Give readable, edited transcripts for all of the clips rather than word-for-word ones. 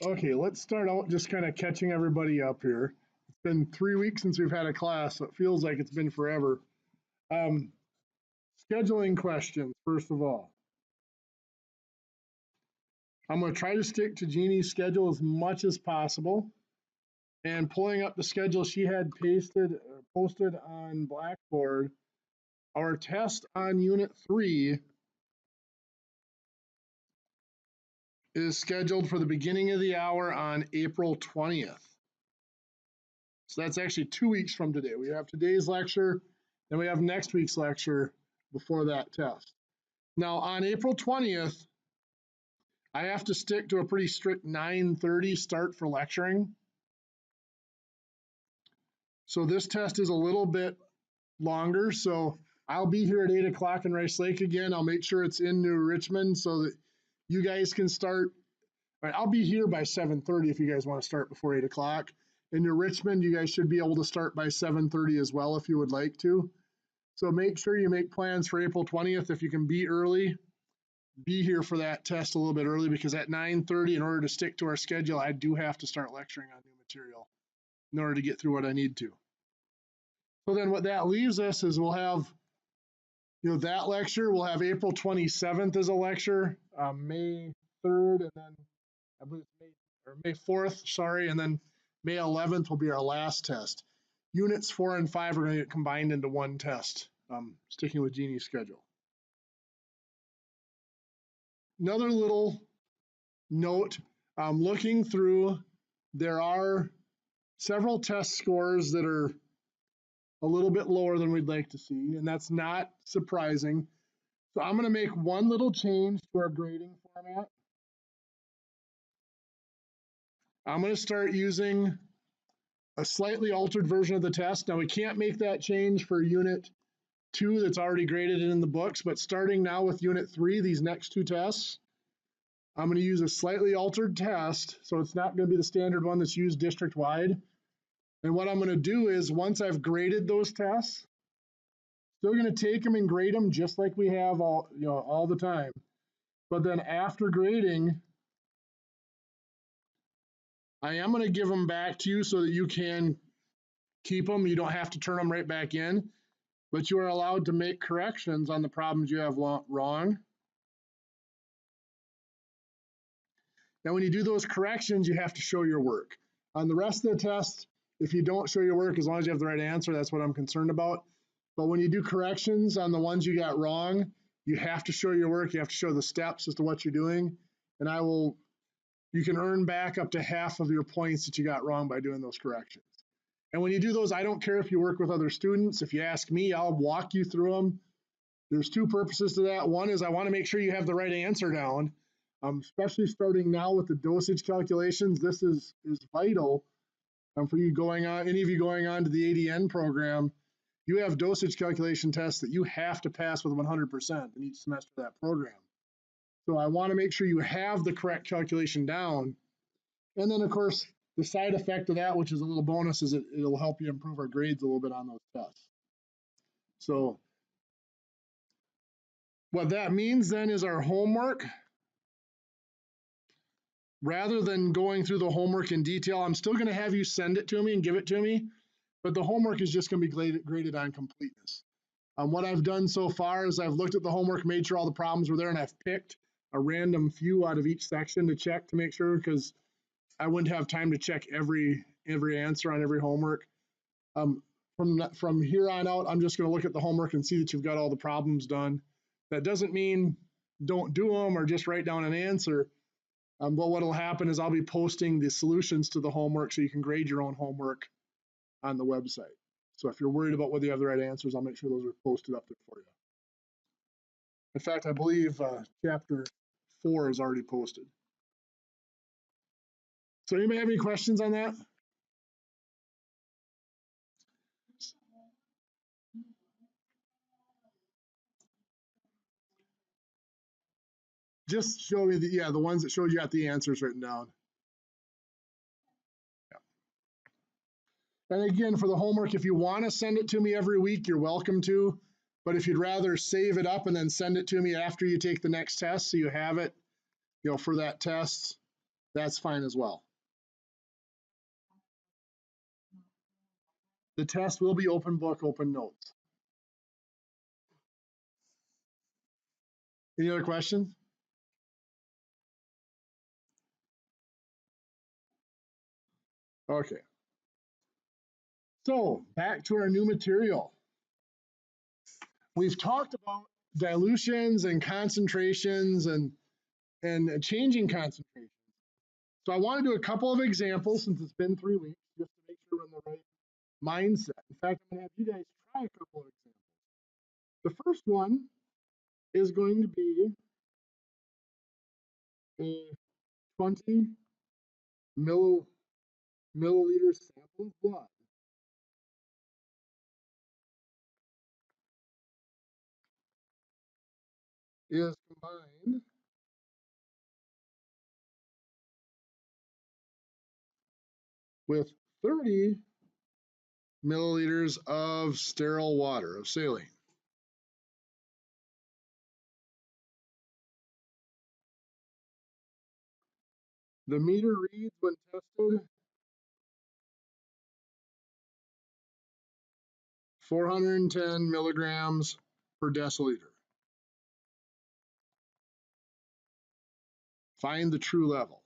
Okay, let's start out just kind of catching everybody up here. It's been 3 weeks since we've had a class, so it feels like it's been forever. Um, Scheduling questions, first of all. I'm going to try to stick to Jeannie's schedule as much as possible. And pulling up the schedule she had posted on Blackboard, our test on Unit 3 is scheduled for the beginning of the hour on April 20th. So that's actually 2 weeks from today. We have today's lecture, then we have next week's lecture before that test. Now on April 20th, I have to stick to a pretty strict 9:30 start for lecturing. So this test is a little bit longer. So I'll be here at 8 o'clock in Rice Lake again. I'll make sure it's in New Richmond so that you guys can start. All right, I'll be here by 7:30 if you guys want to start before 8 o'clock. In New Richmond, you guys should be able to start by 7:30 as well if you would like to. So make sure you make plans for April 20th. If you can be early, be here for that test a little bit early, because at 9:30, in order to stick to our schedule, I do have to start lecturing on new material in order to get through what I need to. So then what that leaves us is we'll have, that lecture. We'll have April 27th as a lecture, May 3rd, and then I believe it's May 4th, sorry, and then May 11th will be our last test. Units 4 and 5 are going to get combined into one test, sticking with Jeannie's schedule. Another little note, looking through, there are several test scores that are a little bit lower than we'd like to see, and that's not surprising. So I'm going to make one little change to our grading format. I'm going to start using a slightly altered version of the test. Now we can't make that change for Unit 2 that's already graded in the books, but starting now with Unit 3, these next two tests, I'm going to use a slightly altered test, so it's not going to be the standard one that's used district-wide. And what I'm going to do is, once I've graded those tests, still going to take them and grade them just like we have all the time. But then after grading, I am going to give them back to you so that you can keep them. You don't have to turn them right back in, but you are allowed to make corrections on the problems you have wrong. Now, when you do those corrections, you have to show your work. On the rest of the test, if you don't show your work, as long as you have the right answer, that's what I'm concerned about. But when you do corrections on the ones you got wrong, you have to show your work. You have to show the steps as to what you're doing. And you can earn back up to half of your points that you got wrong by doing those corrections. And when you do those, I don't care if you work with other students. If you ask me, I'll walk you through them. There's two purposes to that. One is I want to make sure you have the right answer down, especially starting now with the dosage calculations. This is vital for you any of you going on to the ADN program. You have dosage calculation tests that you have to pass with 100% in each semester of that program. So I want to make sure you have the correct calculation down. And then, of course, the side effect of that, which is a little bonus, is it'll help you improve our grades a little bit on those tests. So what that means then is our homework, rather than going through the homework in detail, I'm still going to have you send it to me and give it to me, but the homework is just going to be graded on completeness. What I've done so far is I've looked at the homework, made sure all the problems were there, and I've picked a random few out of each section to check to make sure, because I wouldn't have time to check every answer on every homework. From here on out, I'm just going to look at the homework and see that you've got all the problems done. That doesn't mean don't do them or just write down an answer. But what will happen is I'll be posting the solutions to the homework so you can grade your own homework on the website. So if you're worried about whether you have the right answers, I'll make sure those are posted up there for you. In fact, I believe Chapter 4 is already posted. So anybody have any questions on that? Just show me the ones that showed you got the answers written down. And again, for the homework, if you want to send it to me every week, you're welcome to. But if you'd rather save it up and then send it to me after you take the next test so you have it, for that test, that's fine as well. The test will be open book, open notes. Any other questions? Okay. So back to our new material. We've talked about dilutions and concentrations and changing concentrations. So I want to do a couple of examples since it's been 3 weeks, just to make sure we're in the right mindset. In fact, I'm going to have you guys try a couple of examples. The first one is going to be a 20 milliliter sample of blood is combined with 30 milliliters of sterile water, of saline. The meter reads when tested 410 milligrams per deciliter. Find the true level.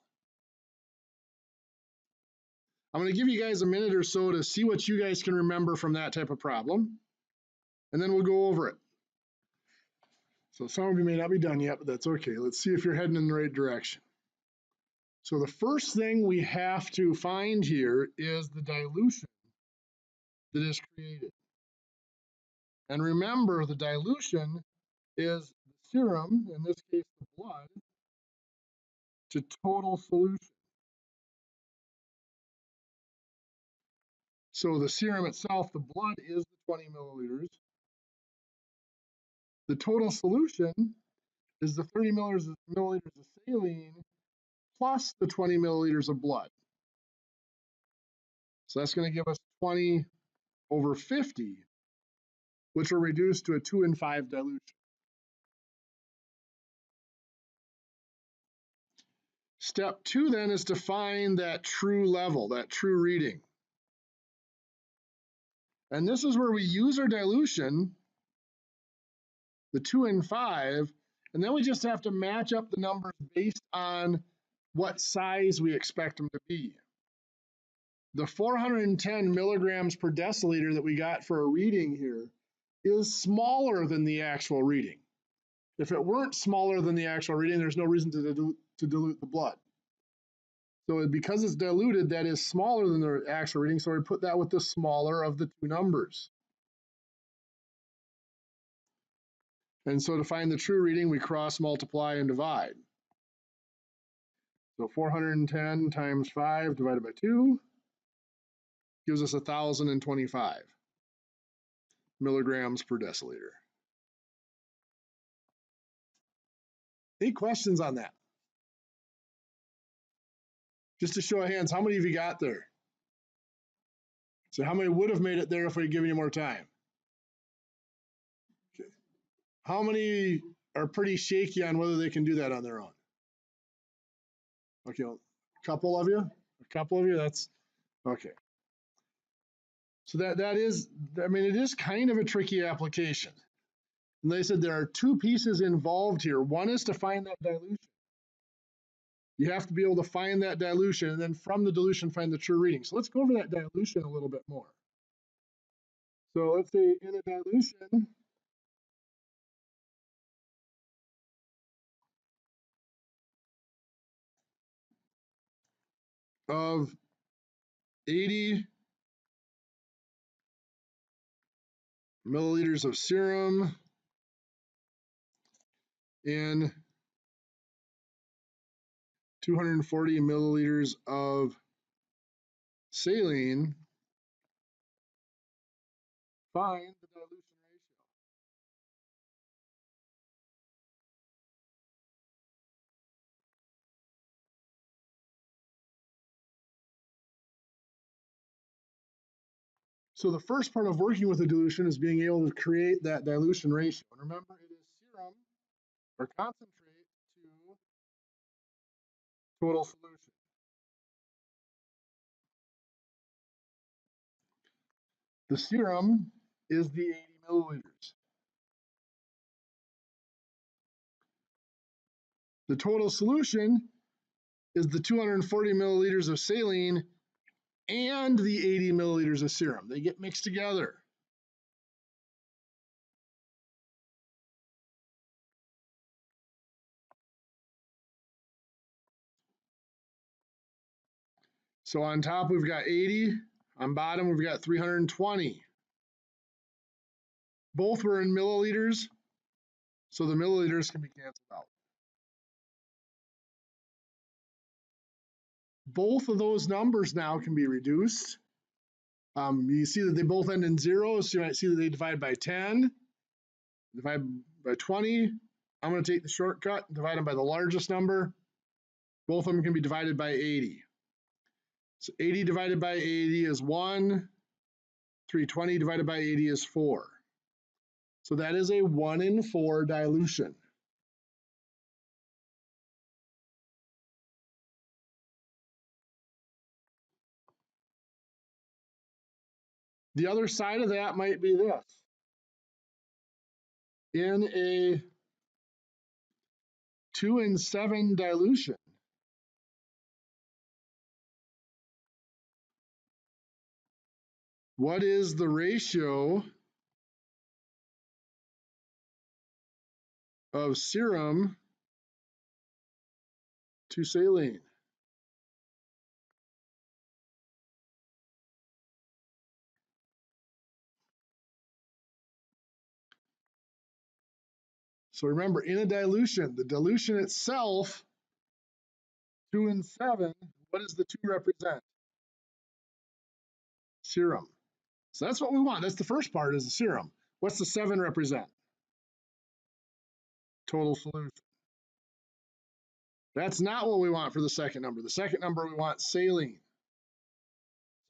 I'm going to give you guys a minute or so to see what you guys can remember from that type of problem, and then we'll go over it. So some of you may not be done yet, but that's okay. Let's see if you're heading in the right direction. So the first thing we have to find here is the dilution that is created. And remember, the dilution is the serum, in this case the blood, to total solution. So the serum itself, the blood, is the 20 milliliters. The total solution is the 30 milliliters of saline plus the 20 milliliters of blood. So that's going to give us 20 over 50, which will reduce to a 2 in 5 dilution. Step 2 then is to find that true level, that true reading. And this is where we use our dilution, the 2 in 5, and then we just have to match up the numbers based on what size we expect them to be. The 410 milligrams per deciliter that we got for a reading here is smaller than the actual reading. If it weren't smaller than the actual reading, there's no reason to dilute the blood. So because it's diluted, that is smaller than the actual reading, so we put that with the smaller of the two numbers. And so to find the true reading, we cross multiply and divide. So 410 times 5 divided by 2 gives us 1,025 milligrams per deciliter. Any questions on that? Just to show of hands, how many of you got there? So how many would have made it there if we had given you more time? Okay. How many are pretty shaky on whether they can do that on their own? Okay, a couple of you? That's okay. So that is, I mean, it is kind of a tricky application. And they said there are two pieces involved here. One is to find that dilution. You have to be able to find that dilution, and then from the dilution, find the true reading. So let's go over that dilution a little bit more. So let's say in a dilution, of 80 milliliters of serum in 240 milliliters of saline, find the dilution ratio. So the first part of working with a dilution is being able to create that dilution ratio. And remember, it is serum or concentrate to total solution. The serum is the 80 milliliters. The total solution is the 240 milliliters of saline and the 80 milliliters of serum. They get mixed together. So on top we've got 80, on bottom we've got 320. Both were in milliliters, so the milliliters can be canceled out. Both of those numbers now can be reduced. You see that they both end in zeros, so you might see that they divide by 10, divide by 20. I'm going to take the shortcut, divide them by the largest number. Both of them can be divided by 80. So 80 divided by 80 is 1. 320 divided by 80 is 4. So that is a 1 in 4 dilution. The other side of that might be this. In a 2 in 7 dilution, what is the ratio of serum to saline? So remember, in a dilution, the dilution itself, 2 in 7, what does the 2 represent? Serum. So that's what we want. That's the first part, is the serum. What's the 7 represent? Total solution. That's not what we want for the second number. The second number, we want saline.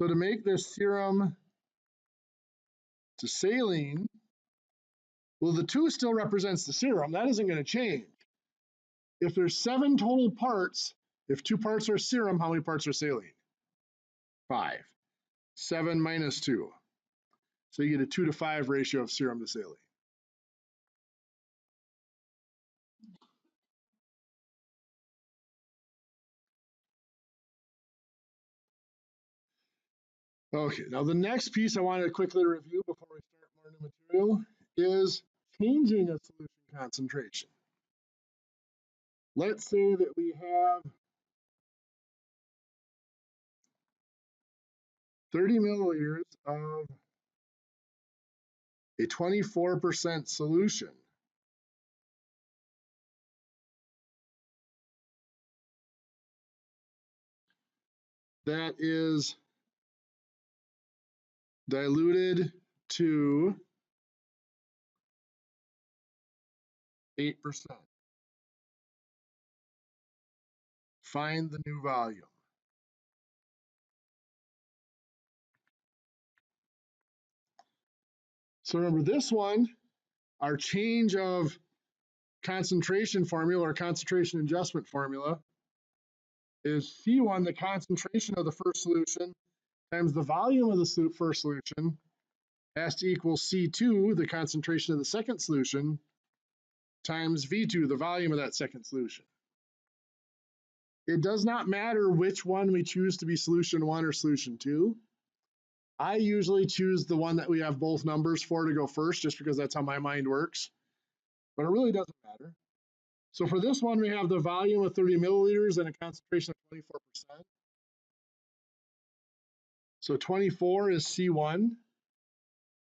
So to make this serum to saline, well, the 2 still represents the serum. That isn't going to change. If there's 7 total parts, if 2 parts are serum, how many parts are saline? 5. 7 minus 2. So you get a 2 to 5 ratio of serum to saline. Okay, now the next piece I wanted to quickly review before we start more new material is changing a solution concentration. Let's say that we have 30 milliliters of a 24% solution. That is diluted to 8%. Find the new volume. So remember this one, our change of concentration formula or concentration adjustment formula is C1, the concentration of the first solution, times the volume of the first solution, has to equal C2, the concentration of the second solution, times V2, the volume of that second solution. It does not matter which one we choose to be solution 1 or solution 2. I usually choose the one that we have both numbers for to go first, just because that's how my mind works. But it really doesn't matter. So for this one, we have the volume of 30 milliliters and a concentration of 24%. So 24 is C1.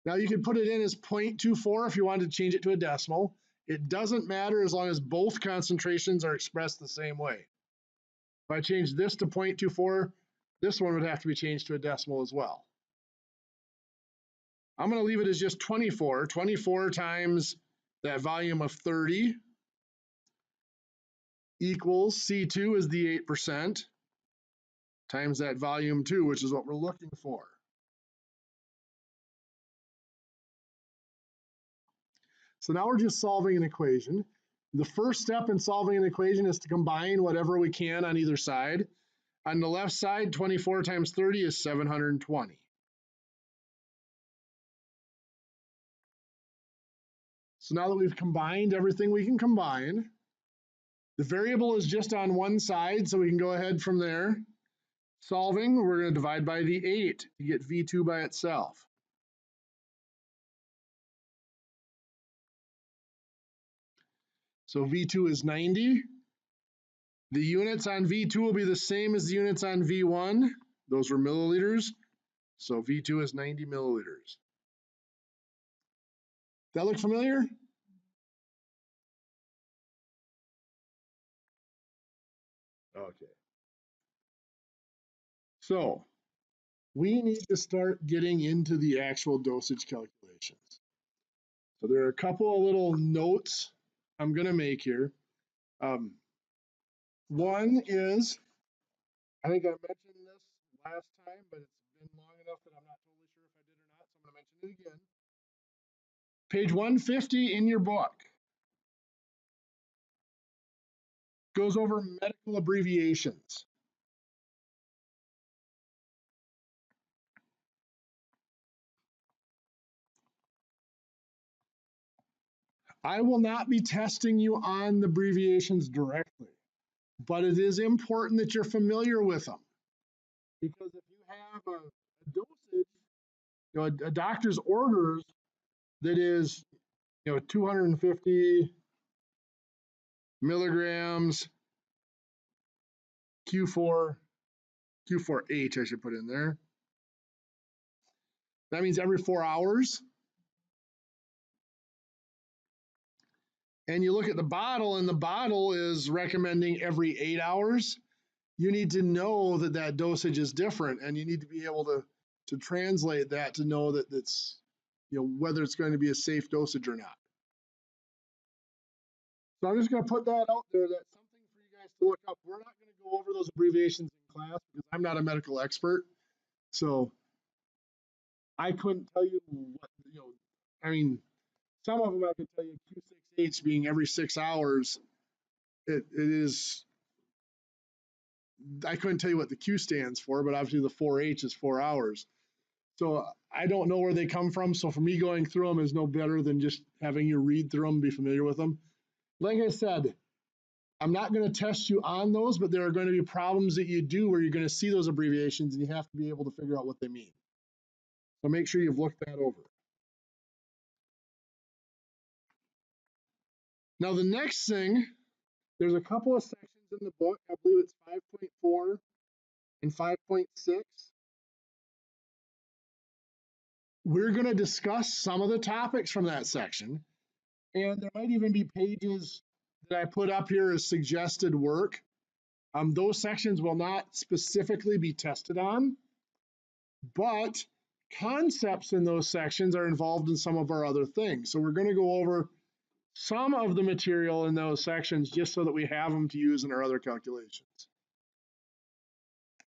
Now you can put it in as 0.24 if you wanted to change it to a decimal. It doesn't matter as long as both concentrations are expressed the same way. If I change this to 0.24, this one would have to be changed to a decimal as well. I'm going to leave it as just 24. 24 times that volume of 30 equals C2 is the 8%, times that volume 2, which is what we're looking for. So now we're just solving an equation. The first step in solving an equation is to combine whatever we can on either side. On the left side, 24 times 30 is 720. So now that we've combined everything we can combine, the variable is just on one side, so we can go ahead from there. Solving, we're going to divide by the 8 to get V2 by itself. So V2 is 90. The units on V2 will be the same as the units on V1. Those were milliliters. So V2 is 90 milliliters. That look familiar? Okay. So we need to start getting into the actual dosage calculations. So there are a couple of little notes I'm going to make here. One is, I think I mentioned this last time, but it's been long enough that I'm not totally sure if I did or not, so I'm going to mention it again. Page 150 in your book goes over medical abbreviations. I will not be testing you on the abbreviations directly, but it is important that you're familiar with them. Because if you have a dosage, you know, a doctor's orders that is, 250 milligrams Q4H, I should put in there. That means every 4 hours. And you look at the bottle, and the bottle is recommending every 8 hours. You need to know that that dosage is different, and you need to be able to translate that to know that it's, whether it's going to be a safe dosage or not. So I'm just going to put that out there. That's something for you guys to look up. We're not going to go over those abbreviations in class because I'm not a medical expert. So I couldn't tell you what, I mean, some of them I could tell you Q6H being every 6 hours. It is, I couldn't tell you what the Q stands for, but obviously the 4H is 4 hours. So I don't know where they come from. So for me, going through them is no better than just having you read through them, be familiar with them. Like I said, I'm not going to test you on those, but there are going to be problems that you do where you're going to see those abbreviations and you have to be able to figure out what they mean. So make sure you've looked that over. Now the next thing, there's a couple of sections in the book. I believe it's 5.4 and 5.6. We're going to discuss some of the topics from that section. And there might even be pages that I put up here as suggested work. Those sections will not specifically be tested on, but concepts in those sections are involved in some of our other things. So we're going to go over some of the material in those sections just so that we have them to use in our other calculations.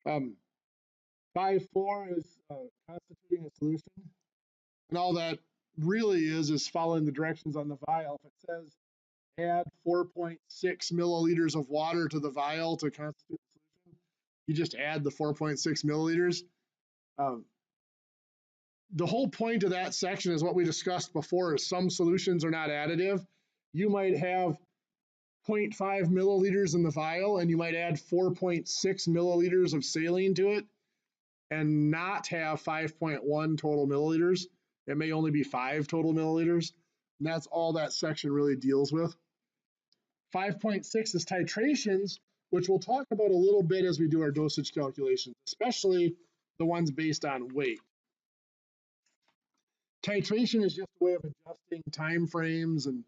5.4 is constituting a solution. And all that really is following the directions on the vial. If it says add 4.6 milliliters of water to the vial to constitute the solution, you just add the 4.6 milliliters. The whole point of that section is what we discussed before, is some solutions are not additive. You might have 0.5 milliliters in the vial and you might add 4.6 milliliters of saline to it and not have 5.1 total milliliters. It may only be 5 total milliliters. And that's all that section really deals with. 5.6 is titrations, which we'll talk about a little bit as we do our dosage calculations, especially the ones based on weight. Titration is just a way of adjusting time frames and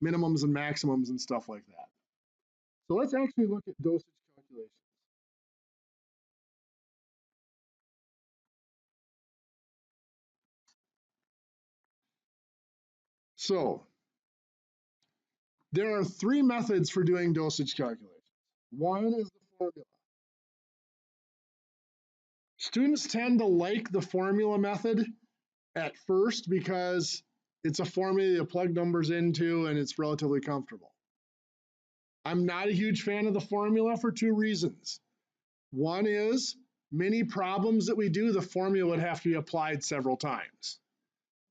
minimums and maximums and stuff like that. So let's actually look at dosage calculations. So there are 3 methods for doing dosage calculations. One is the formula. Students tend to like the formula method at first because it's a formula you plug numbers into and it's relatively comfortable. I'm not a huge fan of the formula for 2 reasons. One is many problems that we do, the formula would have to be applied several times.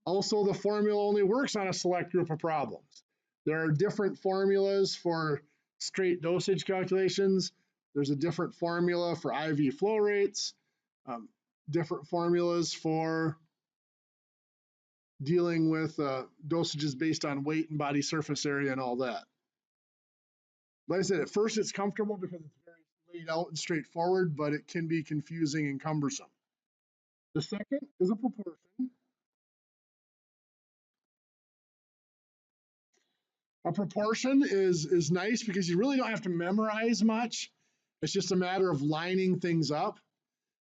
Also, the formula only works on a select group of problems. There are different formulas for straight dosage calculations. There's a different formula for IV flow rates, um, different formulas for dealing with dosages based on weight and body surface area and all that. Like I said, at first it's comfortable because it's very laid out and straightforward, but it can be confusing and cumbersome. The second is a proportion. A proportion is nice because you really don't have to memorize much. It's just a matter of lining things up.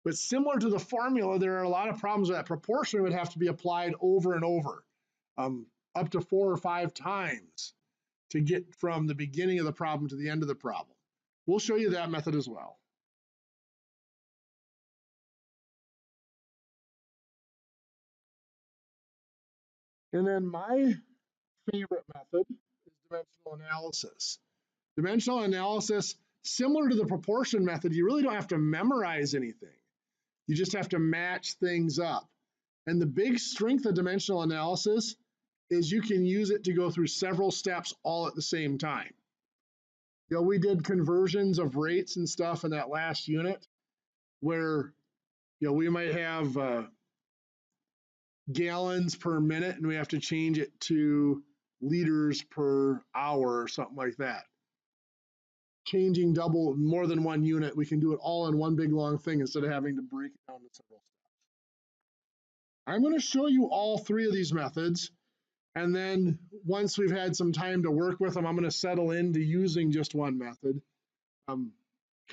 But similar to the formula, there are a lot of problems with that. Proportion would have to be applied over and over, up to 4 or 5 times to get from the beginning of the problem to the end of the problem. We'll show you that method as well. And then my favorite method is dimensional analysis. Dimensional analysis, similar to the proportion method, you really don't have to memorize anything. You just have to match things up. And the big strength of dimensional analysis is you can use it to go through several steps all at the same time. You know, we did conversions of rates and stuff in that last unit where, you know, we might have gallons per minute and we have to change it to liters per hour or something like that. Changing more than one unit, we can do it all in one big long thing instead of having to break it down to several steps. I'm going to show you all 3 of these methods, and then once we've had some time to work with them, I'm going to settle into using just one method. Kind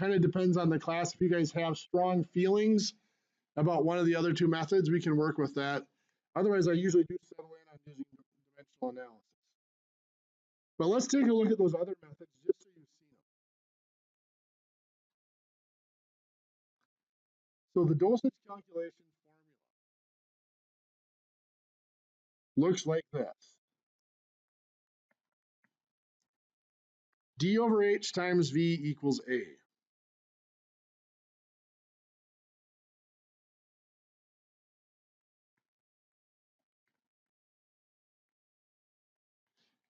of depends on the class. If you guys have strong feelings about one of the other 2 methods, we can work with that. Otherwise, I usually do settle in on using dimensional analysis. But let's take a look at those other methods just so you've seen them. So the dosage calculation formula looks like this. D over H times V equals A.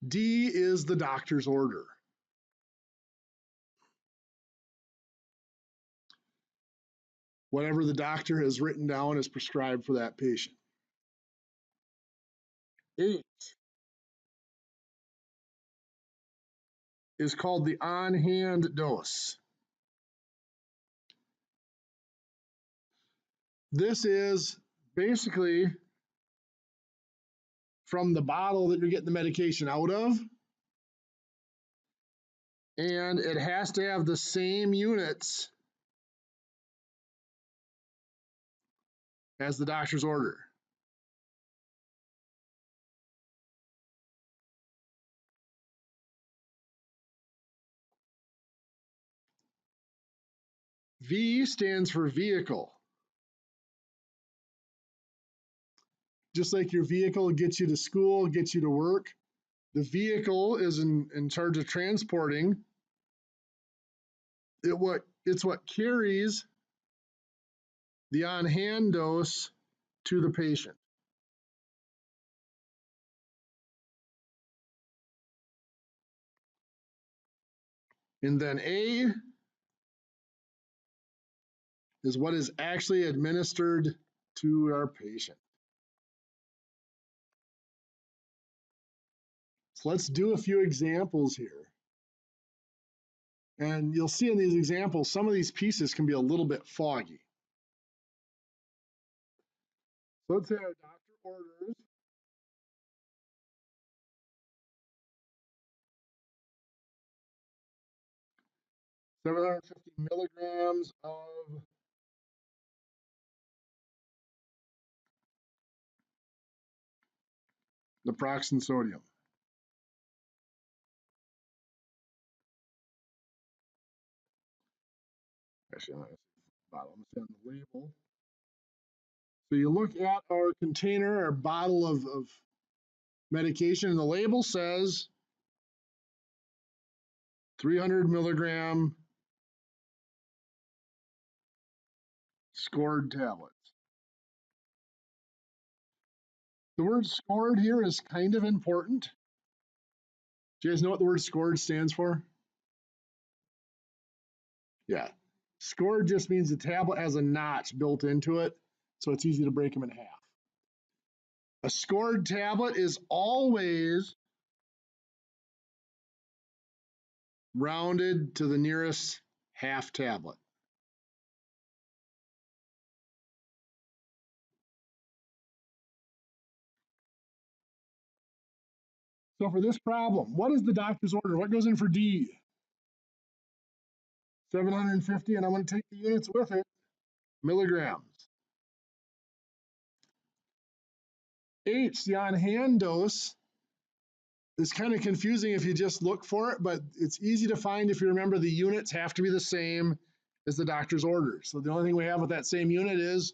D is the doctor's order. Whatever the doctor has written down is prescribed for that patient. H is called the on-hand dose. This is basically from the bottle that you're getting the medication out of, and it has to have the same units as the doctor's order. V stands for vehicle. Just like your vehicle gets you to school, gets you to work, the vehicle is in charge of transporting. It's what carries the on-hand dose to the patient. And then A is what is actually administered to our patient. So let's do a few examples here. And you'll see in these examples, some of these pieces can be a little bit foggy. So let's say our doctor orders $750 milligrams of naproxen sodium. Actually, I'm not going to say bottle, I'm going to say on the label. So you look at our container, our bottle of medication, and the label says 300 milligram scored tablets. The word scored here is kind of important. Do you guys know what the word scored stands for? Yeah. Scored just means the tablet has a notch built into it, so it's easy to break them in half. A scored tablet is always rounded to the nearest half tablet. So for this problem, what is the doctor's order? What goes in for D? 750, and I'm going to take the units with it, milligrams. H, the on-hand dose, is kind of confusing if you just look for it, but it's easy to find if you remember the units have to be the same as the doctor's order. So the only thing we have with that same unit is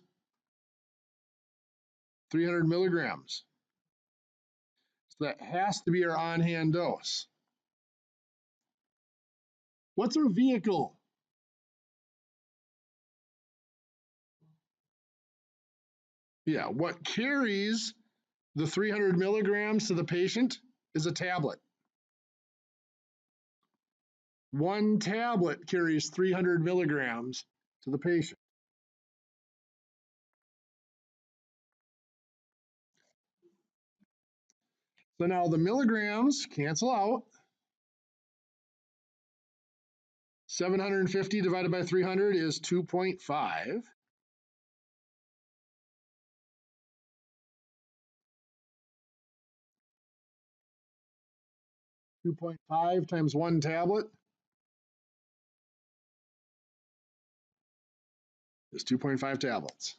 300 milligrams. So that has to be our on-hand dose. What's our vehicle? Yeah, what carries the 300 milligrams to the patient is a tablet. One tablet carries 300 milligrams to the patient. So now the milligrams cancel out. 750 divided by 300 is 2.5. 2.5 times one tablet is 2.5 tablets.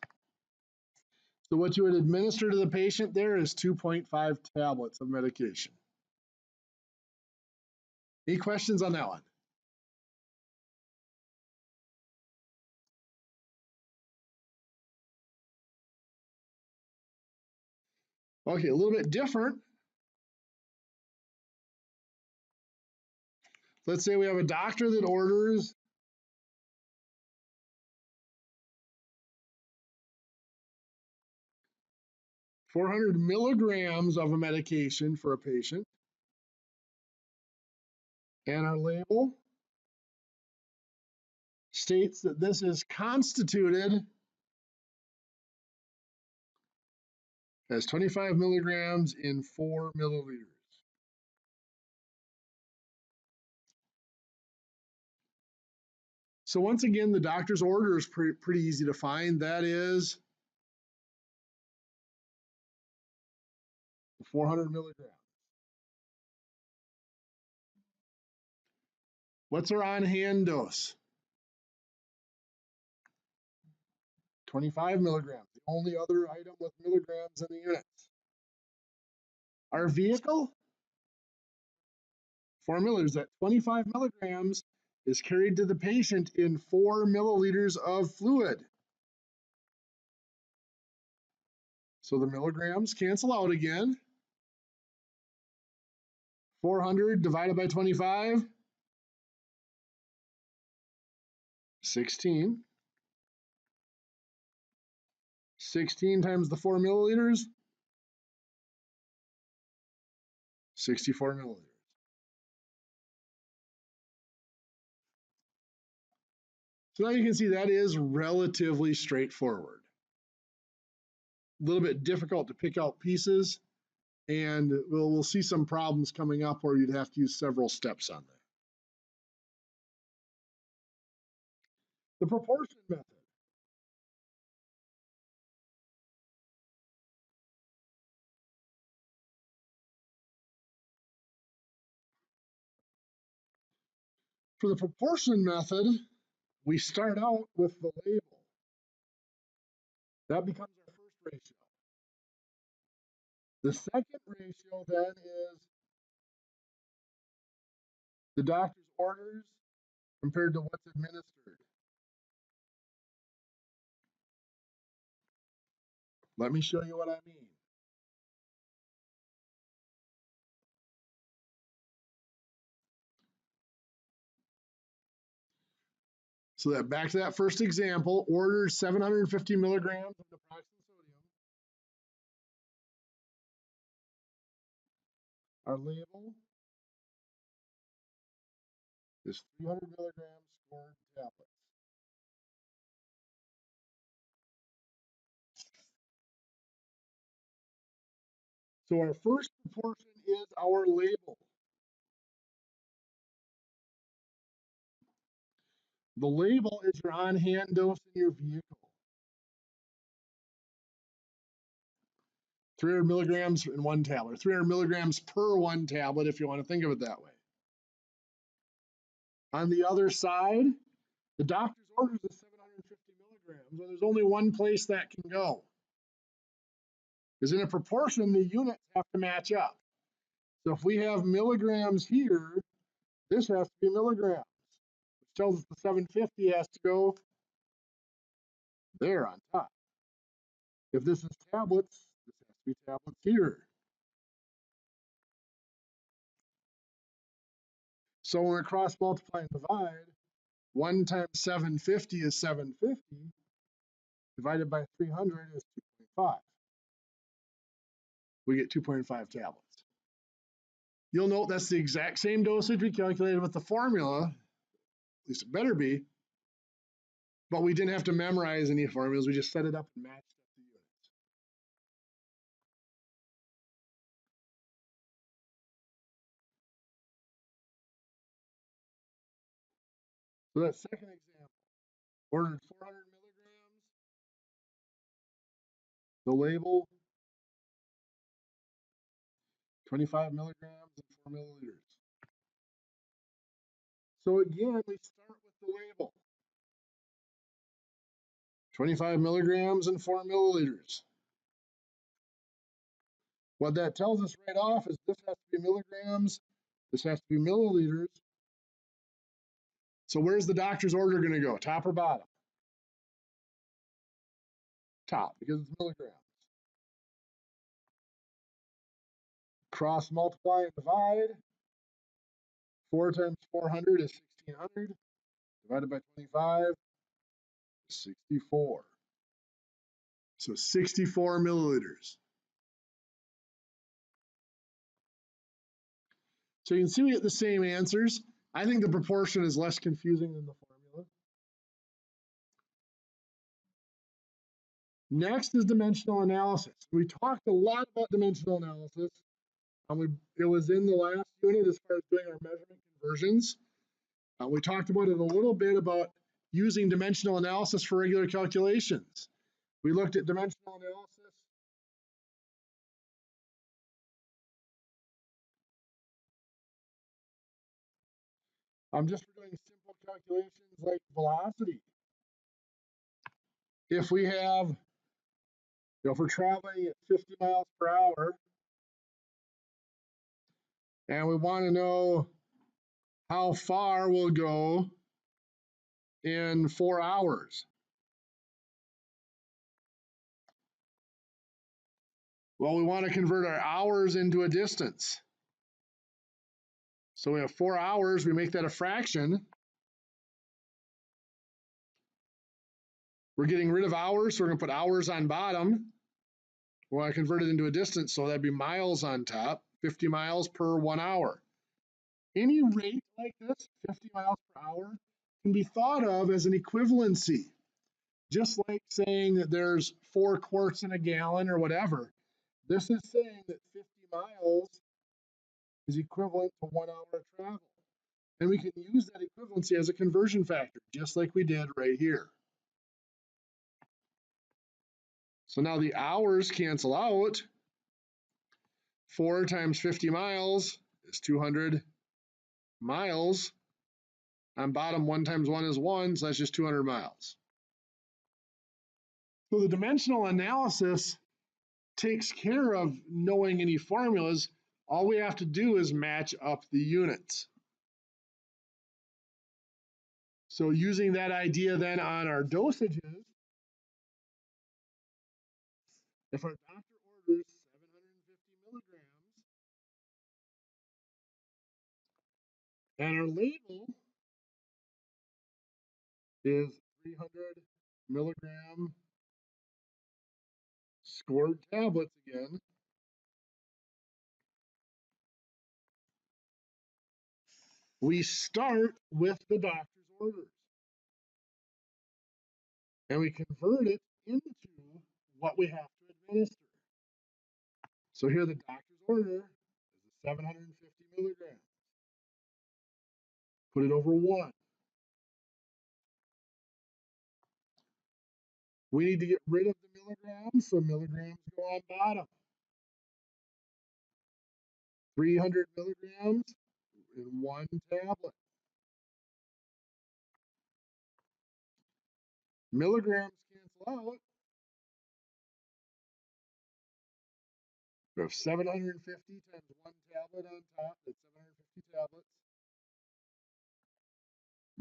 So what you would administer to the patient there is 2.5 tablets of medication. Any questions on that one? Okay, a little bit different. Let's say we have a doctor that orders 400 milligrams of a medication for a patient, and our label states that this is constituted as 25 milligrams in 4 milliliters. So once again, the doctor's order is pretty easy to find. That is 400 milligrams. What's our on-hand dose? 25 milligrams, the only other item with milligrams in the units. Our vehicle? 4 milliliters. That 25 milligrams is carried to the patient in 4 milliliters of fluid. So the milligrams cancel out again. 400 divided by 25, 16. 16 times the 4 milliliters, 64 milliliters. So now you can see that is relatively straightforward. A little bit difficult to pick out pieces, and we'll see some problems coming up where you'd have to use several steps on that. The proportion method. For the proportion method, we start out with the label. That becomes our first ratio. The second ratio then is the doctor's orders compared to what's administered. Let me show you what I mean. So that back to that first example, ordered 750 milligrams of naproxen sodium. Our label is 300 milligrams scored tablets. So our first proportion is our label. The label is your on-hand dose in your vehicle. 300 milligrams in one tablet, 300 milligrams per one tablet, if you want to think of it that way. On the other side, the doctor's orders is 750 milligrams, and there's only one place that can go. Because in a proportion, the units have to match up. So if we have milligrams here, this has to be milligrams, which tells us the 750 has to go there on top. If this is tablets, this has to be tablets here. So when we cross multiply and divide, 1 times 750 is 750, divided by 300 is 2.5. We get 2.5 tablets. You'll note that's the exact same dosage we calculated with the formula, at least it better be, but we didn't have to memorize any formulas, we just set it up and matched up the units. So that second example, ordered 400 milligrams, the label, 25 milligrams and 4 milliliters. So again, we start with the label. 25 milligrams and 4 milliliters. What that tells us right off is this has to be milligrams, this has to be milliliters. So where's the doctor's order going to go, top or bottom? Top, because it's milligrams. Cross multiply and divide. 4 times 400 is 1600, divided by 25 is 64. So 64 milliliters. So you can see we get the same answers. I think the proportion is less confusing than the formula. Next is dimensional analysis. We talked a lot about dimensional analysis. It was in the last unit as far as doing our measurement conversions. We talked about it a little bit about using dimensional analysis for regular calculations. We looked at dimensional analysis. Just for doing simple calculations like velocity. If we have, if we're traveling at 50 miles per hour, and we want to know how far we'll go in 4 hours. Well, we want to convert our hours into a distance. So we have 4 hours, we make that a fraction. We're getting rid of hours, so we're going to put hours on bottom. We want to convert it into a distance, so that'd be miles on top, 50 miles per 1 hour. Any rate like this, 50 miles per hour, can be thought of as an equivalency. Just like saying that there's 4 quarts in a gallon or whatever. This is saying that 50 miles is equivalent to 1 hour of travel. And we can use that equivalency as a conversion factor, just like we did right here. So now the hours cancel out. 4 times 50 miles is 200 miles. On bottom, 1 times 1 is 1, so that's just 200 miles. So the dimensional analysis takes care of knowing any formulas. All we have to do is match up the units. So using that idea then on our dosages, if our doctor orders 750 milligrams and our label is 300 milligram scored tablets again, We start with the doctor's orders and we convert it into what we have to administer. So here the doctor's order is 750 milligrams. Put it over 1. We need to get rid of the milligrams, so milligrams go on bottom. 300 milligrams in 1 tablet. Milligrams cancel out. We have 750 times 1 tablet on top, that's 750 tablets.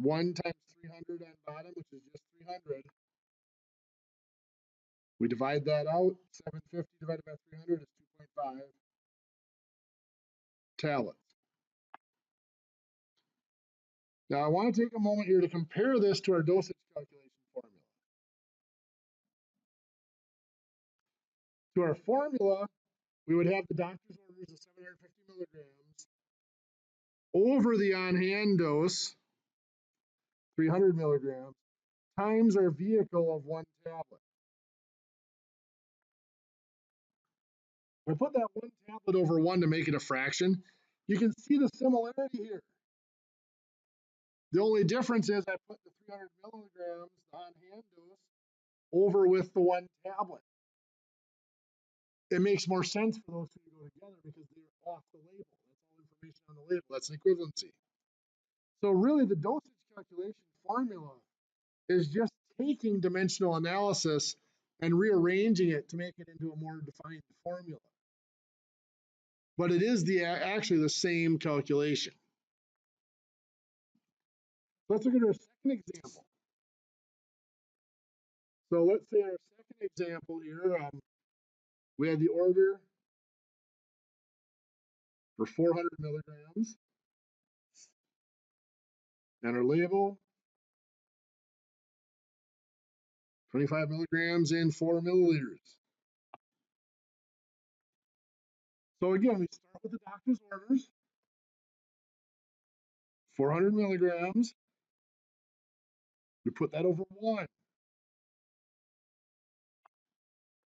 1 times 300 on bottom, which is just 300. We divide that out. 750 divided by 300 is 2.5 tablets. Now I want to take a moment here to compare this to our dosage calculation formula. To our formula, we would have the doctor's orders of 750 milligrams over the on-hand dose, 300 milligrams, times our vehicle of 1 tablet. If I put that 1 tablet over 1 to make it a fraction, you can see the similarity here. The only difference is I put the 300 milligrams, the on-hand dose, over with the 1 tablet. It makes more sense for those two to go together because they're off the label. That's all information on the label. That's an equivalency. So really the dosage calculation formula is just taking dimensional analysis and rearranging it to make it into a more defined formula. But it is actually the same calculation. Let's look at our second example. So let's say our second example here, we had the order for 400 milligrams and our label 25 milligrams in 4 milliliters. So again, we start with the doctor's orders, 400 milligrams. We put that over 1.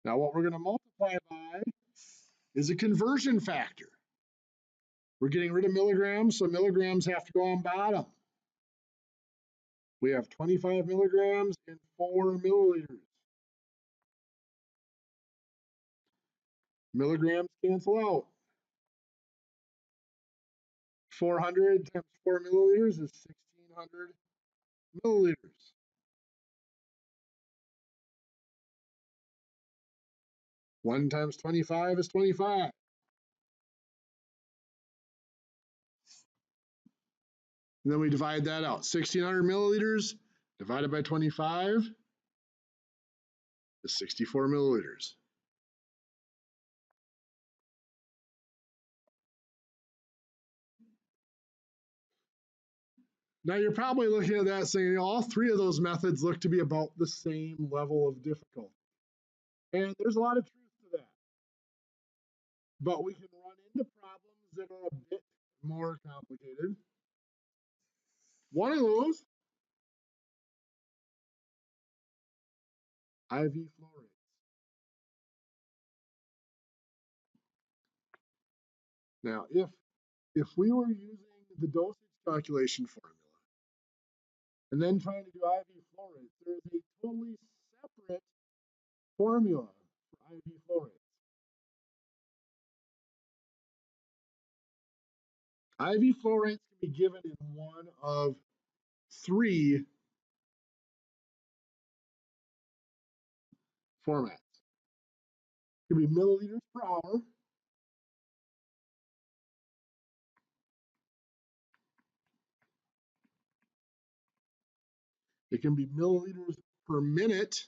Now what we're going to multiply by is a conversion factor. We're getting rid of milligrams, so milligrams have to go on bottom. We have 25 milligrams in 4 milliliters. Milligrams cancel out. 400 times 4 milliliters is 1,600 milliliters. 1 times 25 is 25. And then we divide that out. 1,600 milliliters divided by 25 is 64 milliliters. Now you're probably looking at that saying, all 3 of those methods look to be about the same level of difficulty. And there's a lot of truth to that. But we can run into problems that are a bit more complicated. One of those, IV flow rates. Now, if we were using the dosage calculation formula and then trying to do IV flow rates, there is a totally separate formula for IV flow rates. IV flow rates can be given in one of 3 formats. It can be milliliters per hour, it can be milliliters per minute,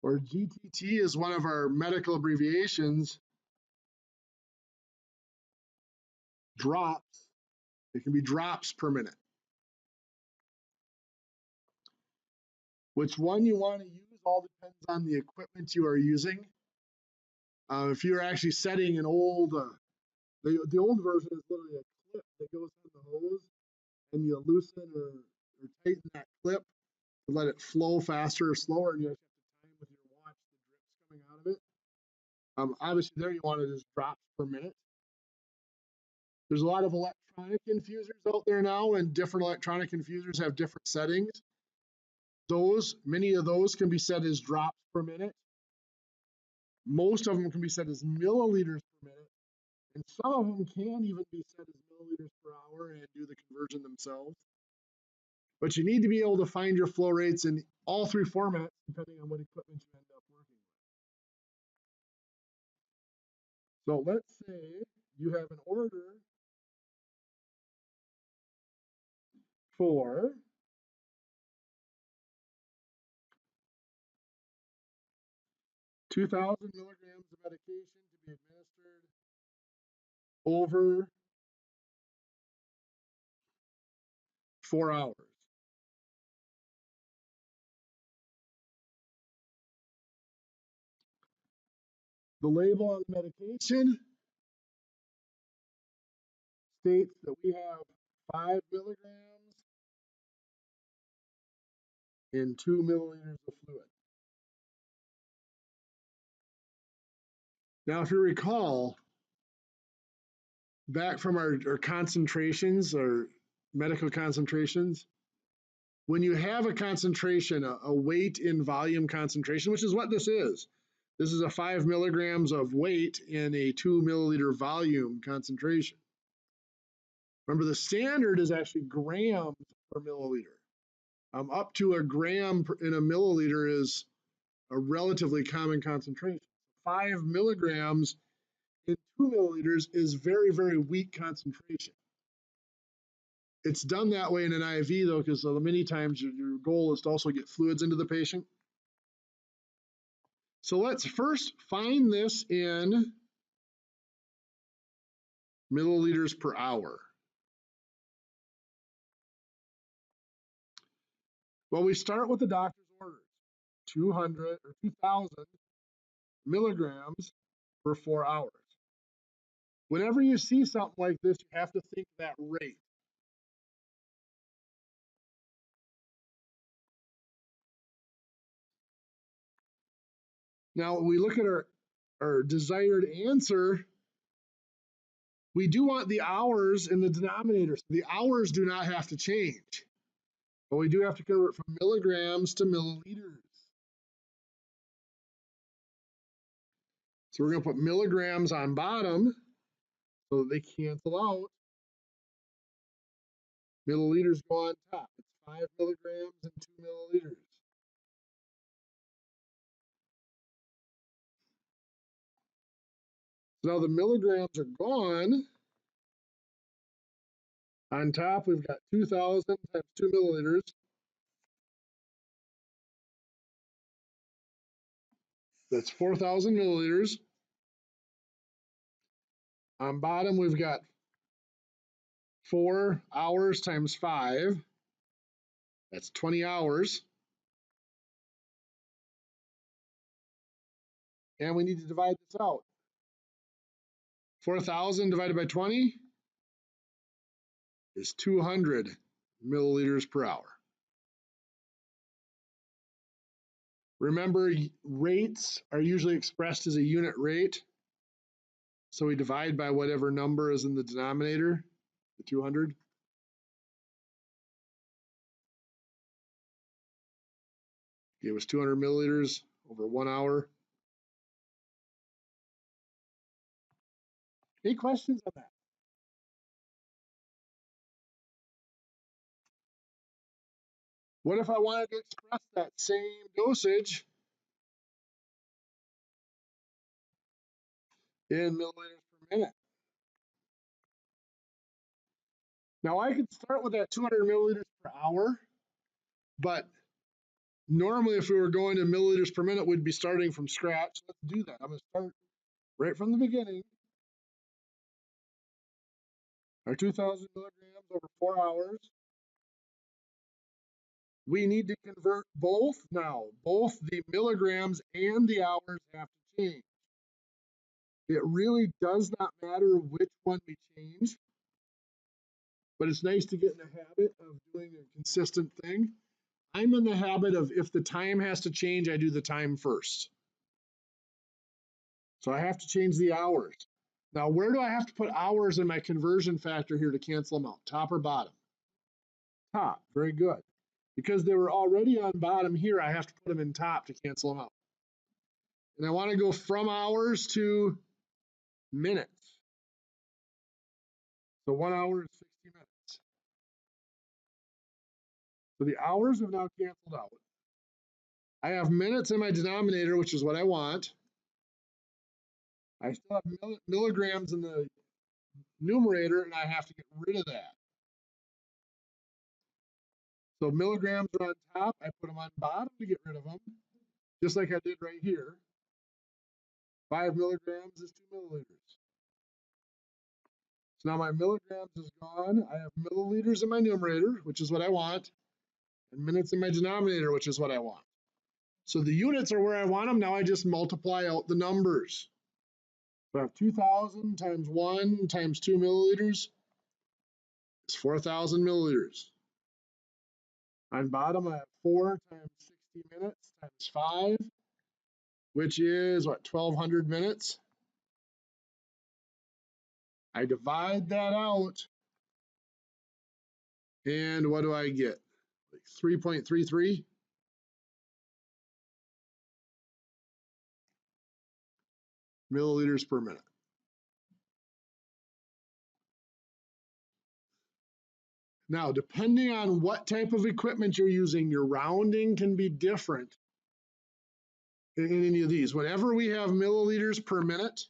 or GTT is one of our medical abbreviations, drops. It can be drops per minute. Which one you want to use all depends on the equipment you are using. If you're actually setting an old, the old version is literally a clip that goes in the hose, and you loosen or tighten that clip to let it flow faster or slower, and you actually have to time with your watch the drips coming out of it. Obviously, there you want it as drops per minute. There's a lot of electronic infusers out there now, and different electronic infusers have different settings. Many of those can be set as drops per minute. Most of them can be set as milliliters per minute, and some of them can even be set as milliliters per hour and do the conversion themselves. But you need to be able to find your flow rates in all three formats, depending on what equipment you end up working with. So let's say you have an order for 2,000 milligrams of medication to be administered over 4 hours. The label on the medication states that we have 5 milligrams in 2 milliliters of fluid. Now, if you recall, back from our concentrations, or medical concentrations, when you have a concentration, a weight in volume concentration, which is what this is a 5 milligrams of weight in a 2 milliliter volume concentration. Remember, the standard is actually grams per milliliter. Up to a gram in a milliliter is a relatively common concentration. 5 milligrams in 2 milliliters is very, very weak concentration. It's done that way in an IV, though, because many times your goal is to also get fluids into the patient. So let's first find this in milliliters per hour. Well, we start with the doctor's orders, 200 or 2,000 milligrams for 4 hours. Whenever you see something like this, you have to think that rate. Now, when we look at our desired answer, we do want the hours in the denominator. So the hours do not have to change, but we do have to convert from milligrams to milliliters. So we're going to put milligrams on bottom so that they cancel out. Milliliters go on top. It's 5 milligrams and 2 milliliters. So now the milligrams are gone. On top, we've got 2,000 times 2 milliliters. That's 4,000 milliliters. On bottom, we've got 4 hours times 5. That's 20 hours. And we need to divide this out. 4,000 divided by 20 is 200 milliliters per hour. Remember, rates are usually expressed as a unit rate. So we divide by whatever number is in the denominator, the 200. It was 200 milliliters over 1 hour. Any questions on that? What if I wanted to express that same dosage in milliliters per minute? Now I could start with that 200 milliliters per hour, but normally if we were going to milliliters per minute, we'd be starting from scratch. Let's do that. I'm going to start right from the beginning. Our 2,000 milligrams over 4 hours. We need to convert both now. Both the milligrams and the hours have to change. It really does not matter which one we change, but it's nice to get in the habit of doing a consistent thing. I'm in the habit of if the time has to change, I do the time first. So I have to change the hours. Now, where do I have to put hours in my conversion factor here to cancel them out? Top or bottom? Top. Very good. Because they were already on bottom here, I have to put them in top to cancel them out. And I want to go from hours to minutes. So 1 hour is 60 minutes. So the hours have now canceled out. I have minutes in my denominator, which is what I want. I still have milligrams in the numerator, and I have to get rid of that. So milligrams are on top. I put them on bottom to get rid of them, just like I did right here. 5 milligrams is 2 milliliters. So now my milligrams is gone. I have milliliters in my numerator, which is what I want, and minutes in my denominator, which is what I want. So the units are where I want them. Now I just multiply out the numbers. So I have 2,000 times 1 times 2 milliliters is 4,000 milliliters. On bottom, I have 4 times 60 minutes times 5, which is what, 1,200 minutes. I divide that out, and what do I get? Like 3.33. Milliliters per minute. Now, depending on what type of equipment you're using, your rounding can be different in any of these. Whenever we have milliliters per minute,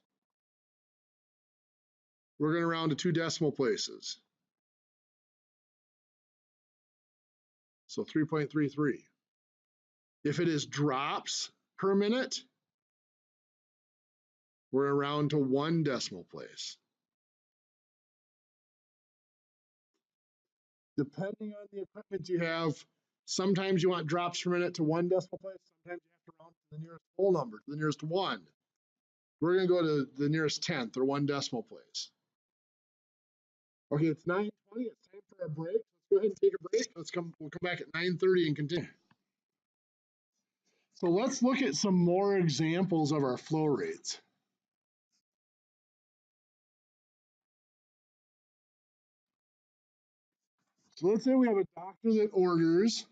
we're going to round to 2 decimal places. So 3.33. If it is drops per minute, we're going to round to 1 decimal place. Depending on the equipment you have, sometimes you want drops per minute to 1 decimal place. Sometimes you have to round to the nearest whole number, to the nearest 1. We're going to go to the nearest 10th or 1 decimal place. Okay, it's 9:20. It's time for a break. Let's go ahead and take a break. We'll come back at 9:30 and continue. So let's look at some more examples of our flow rates. So let's say we have a doctor that orders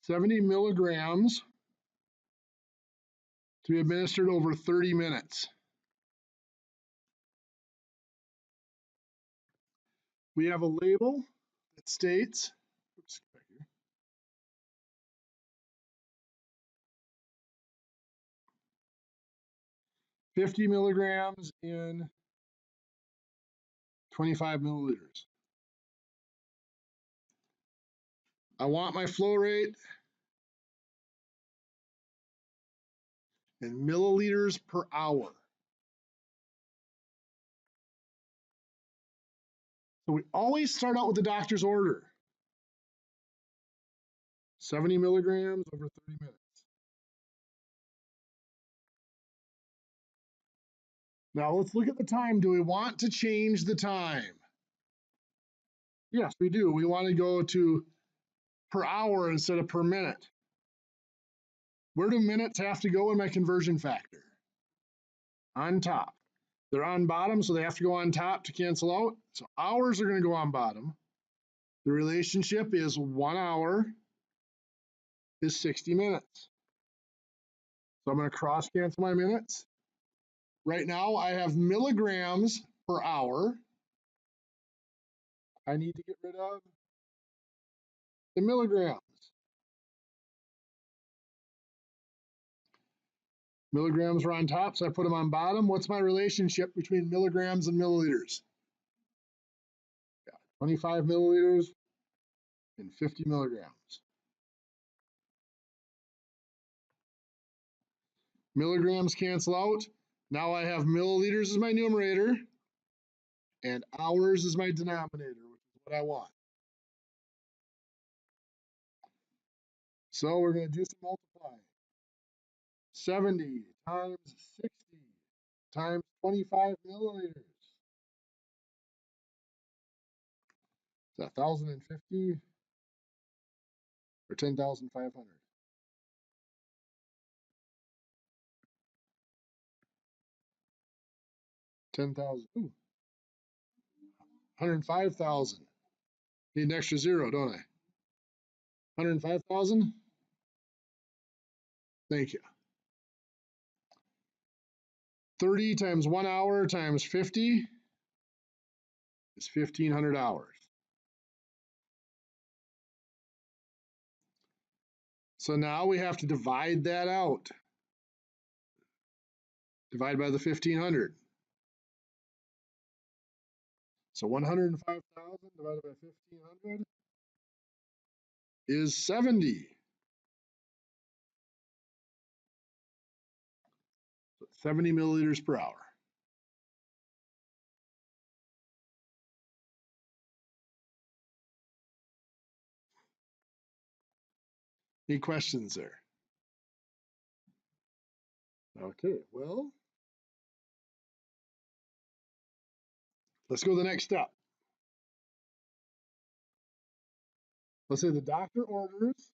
70 milligrams to be administered over 30 minutes. We have a label that states, oops, back here, 50 milligrams in 25 milliliters. I want my flow rate in milliliters per hour. So we always start out with the doctor's order. 70 milligrams over 30 minutes. Now let's look at the time. Do we want to change the time? Yes, we do. We want to go to per hour instead of per minute. Where do minutes have to go in my conversion factor? On top. They're on bottom, so they have to go on top to cancel out. So hours are going to go on bottom. The relationship is 1 hour is 60 minutes. So I'm going to cross cancel my minutes. Right now I have milligrams per hour. I need to get rid of the milligrams. Milligrams are on top, so I put them on bottom. What's my relationship between milligrams and milliliters? 25 milliliters and 50 milligrams. Milligrams cancel out. Now I have milliliters as my numerator and hours as my denominator, which is what I want. So we're going to do some multiplying. 70 times 60 times 25 milliliters. Is that 1,050 or 10,500? 10,000. Ooh, 105,000. Need an extra zero, don't I? 105,000? Thank you. 30 times 1 hour times 50 is 1,500 hours. So now we have to divide that out. Divide by the 1,500. So 105,000 divided by 1,500 is 70. 70 milliliters per hour. Any questions there? Okay, well, let's go to the next step. Let's say the doctor orders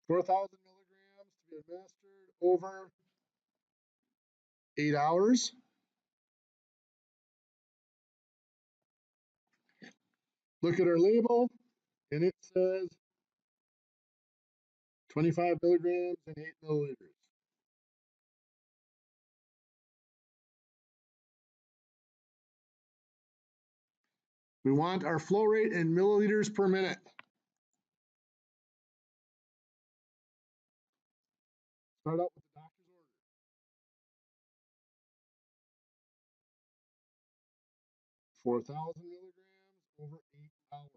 4,000 milligrams to be administered over 8 hours. Look at our label, and it says 25 milligrams and 8 milliliters. We want our flow rate in milliliters per minute. Start out with the doctor's order. 4,000 milligrams over 8 hours.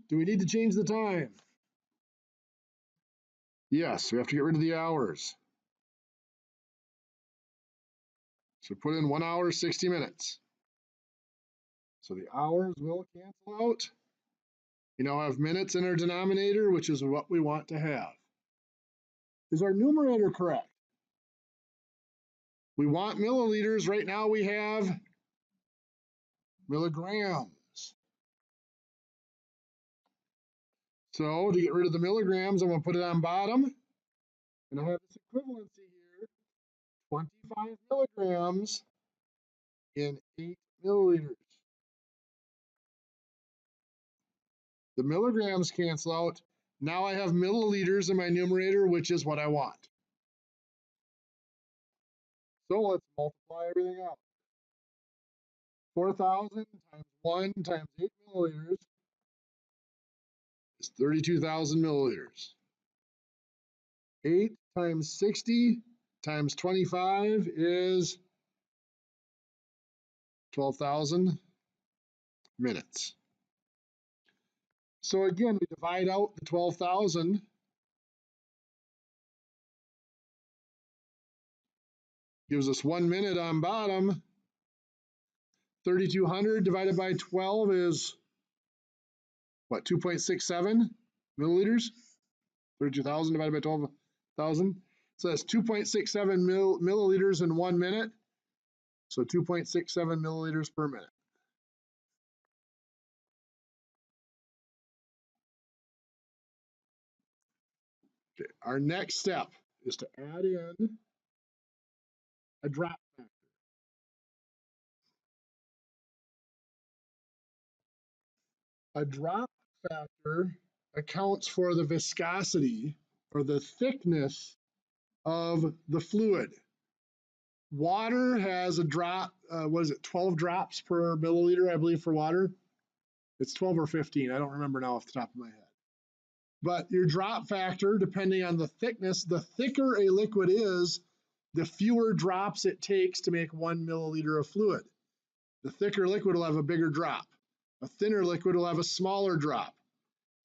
Do we need to change the time? Yes, we have to get rid of the hours. So put in 1 hour, 60 minutes. So the hours will cancel out. We now have minutes in our denominator, which is what we want to have. Is our numerator correct? We want milliliters. Right now we have milligrams. So to get rid of the milligrams, I'm going to put it on bottom. And I have this equivalency here, 25 milligrams in 8 milliliters. The milligrams cancel out. Now I have milliliters in my numerator, which is what I want. So let's multiply everything out. 4,000 times 1 times 8 milliliters is 32,000 milliliters. 8 times 60 times 25 is 12,000 minutes. So again, we divide out the 12,000. Gives us 1 minute on bottom. 3,200 divided by 12 is what, 2.67 milliliters? 32,000 divided by 12,000. So that's 2.67 milliliters in 1 minute. So 2.67 milliliters per minute. Okay, our next step is to add in a drop factor. A drop factor accounts for the viscosity or the thickness of the fluid. Water has a drop, what is it, 12 drops per milliliter, I believe, for water. It's 12 or 15, I don't remember now off the top of my head. But your drop factor, depending on the thickness, the thicker a liquid is, the fewer drops it takes to make 1 milliliter of fluid. The thicker liquid will have a bigger drop. A thinner liquid will have a smaller drop.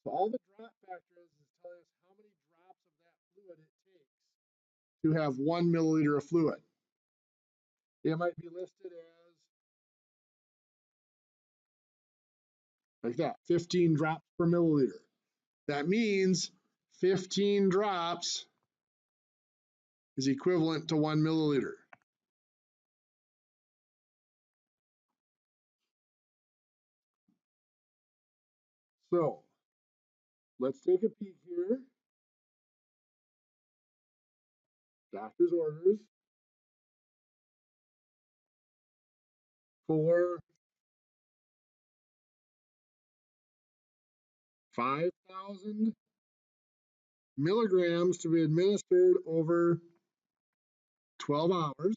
So all the drop factor is telling us how many drops of that fluid it takes to have 1 milliliter of fluid. It might be listed as like that, 15 drops per milliliter. That means 15 drops is equivalent to 1 milliliter. So let's take a peek here. Doctor's orders for 5,000 milligrams to be administered over 12 hours.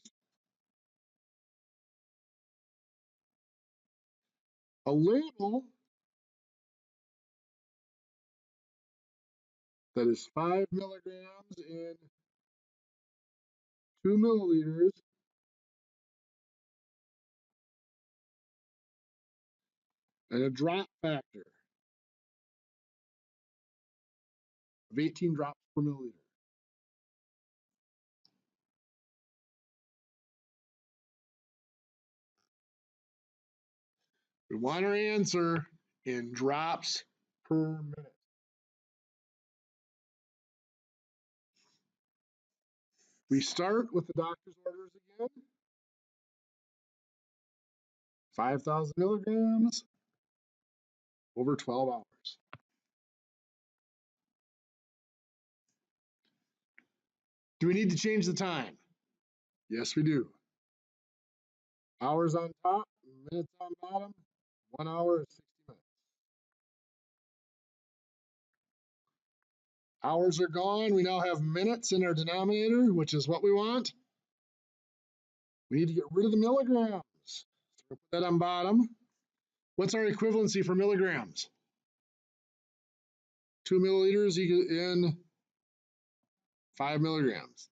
A label that is 5 milligrams in 2 milliliters and a drop factor of 18 drops per milliliter. We want our answer in drops per minute. We start with the doctor's orders again. 5,000 milligrams over 12 hours. Do we need to change the time? Yes, we do. Hours on top, minutes on bottom, 1 hour is 60 minutes. Hours are gone. We now have minutes in our denominator, which is what we want. We need to get rid of the milligrams. So we'll put that on bottom. What's our equivalency for milligrams? 2 milliliters in 5 milligrams.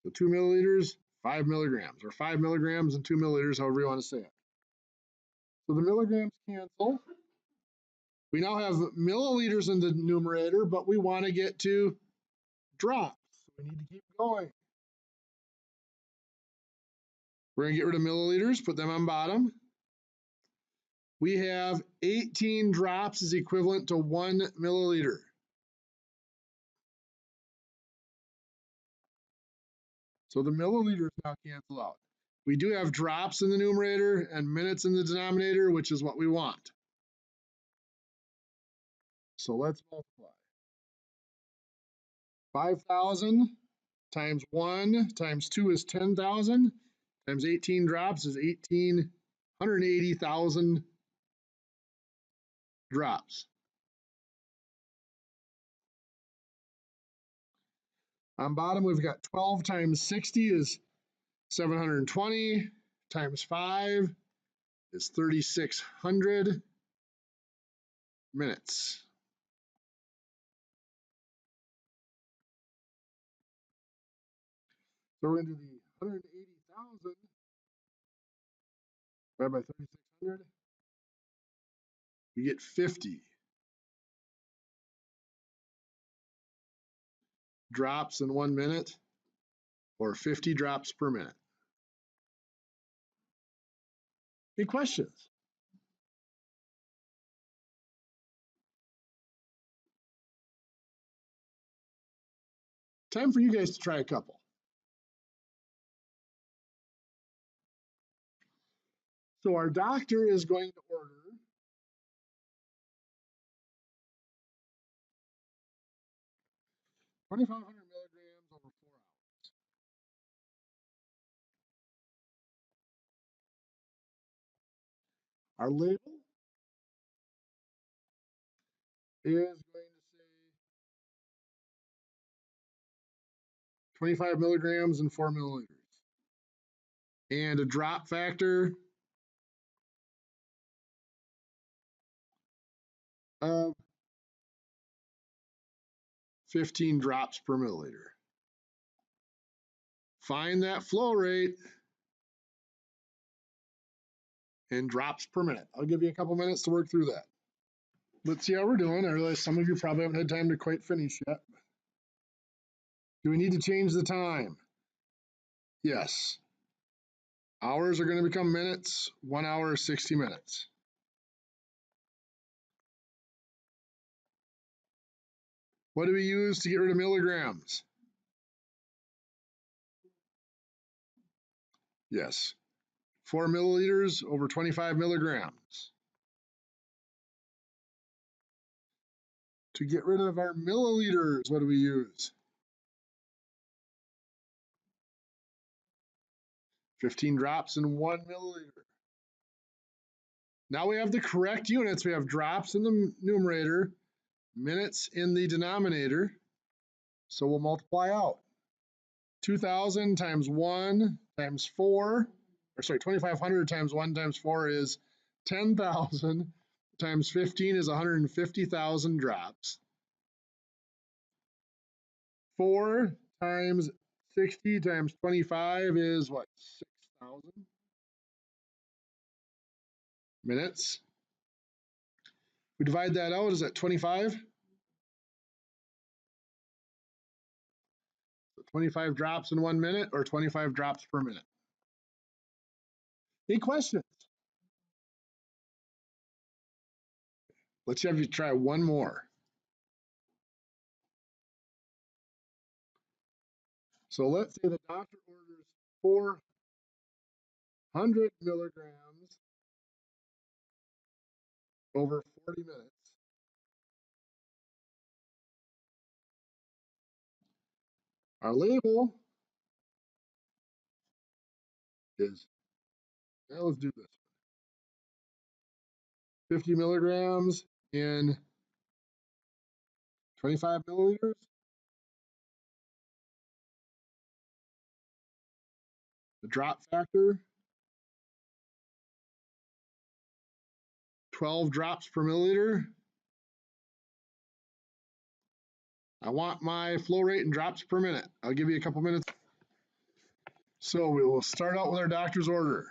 So 2 milliliters, 5 milligrams, or 5 milligrams and 2 milliliters, however you want to say it. So the milligrams cancel. We now have milliliters in the numerator, but we want to get to drops. So we need to keep going. We're going to get rid of milliliters, put them on bottom. We have 18 drops is equivalent to 1 milliliter. So the milliliters now cancel out. We do have drops in the numerator and minutes in the denominator, which is what we want. So let's multiply. 5,000 times 1 times 2 is 10,000 times 18 drops is 180,000 drops. On bottom, we've got 12 times 60 is 720 times 5 is 3,600 minutes. So we're going to do the 180,000 divided by 3,600. We get 50 drops in 1 minute, or 50 drops per minute. Any questions? Time for you guys to try a couple. So our doctor is going to order 2,500 milligrams over 4 hours. Our label is going to say 25 milligrams and 4 milliliters. And a drop factor of 15 drops per milliliter. Find that flow rate in drops per minute. I'll give you a couple minutes to work through that. Let's see how we're doing. I realize some of you probably haven't had time to quite finish yet. Do we need to change the time? Yes. Hours are going to become minutes. 1 hour is 60 minutes. What do we use to get rid of milligrams? Yes, 4 milliliters over 25 milligrams. To get rid of our milliliters, what do we use? 15 drops in 1 milliliter. Now we have the correct units. We have drops in the numerator, minutes in the denominator. So we'll multiply out. 2,000 times 1 times 4, or sorry, 2,500 times 1 times 4 is 10,000 times 15 is 150,000 drops. 4 times 60 times 25 is what? 6,000 minutes. We divide that out, is that 25? So 25 drops in 1 minute or 25 drops per minute? Any questions? Let's have you try one more. So let's say the doctor orders 400 milligrams over 40 minutes. Our label is, now let's do this. 50 milligrams in 25 milliliters. The drop factor, 12 drops per milliliter. I want my flow rate and drops per minute. I'll give you a couple minutes. So we will start out with our doctor's order.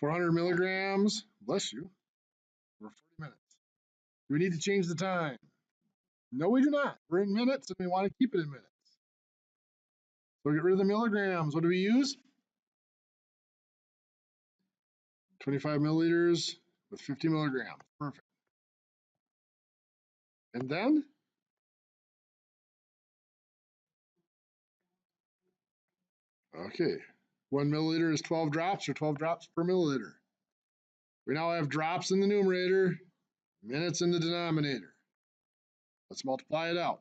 400 milligrams, bless you, for 40 minutes. Do we need to change the time? No, we do not. We're in minutes and we want to keep it in minutes. So get rid of the milligrams. What do we use? 25 milliliters with 50 milligrams. Perfect. And then okay, 1 milliliter is 12 drops or 12 drops per milliliter. We now have drops in the numerator, minutes in the denominator. Let's multiply it out.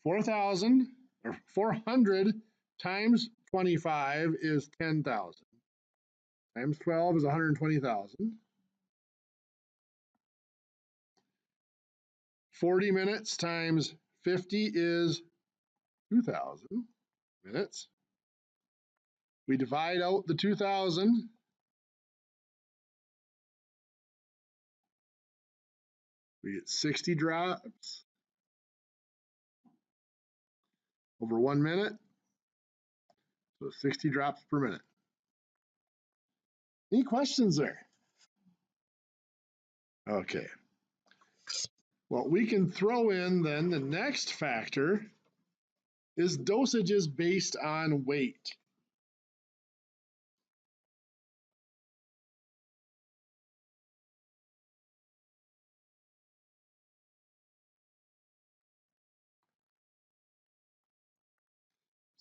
4,000 or 400 times 25 is 10,000. Times 12 is 120,000. 40 minutes times 50 is 2,000 minutes. We divide out the 2,000. We get 60 drops over 1 minute. So 60 drops per minute. Any questions there? Okay. Well, we can throw in then the next factor is dosages based on weight.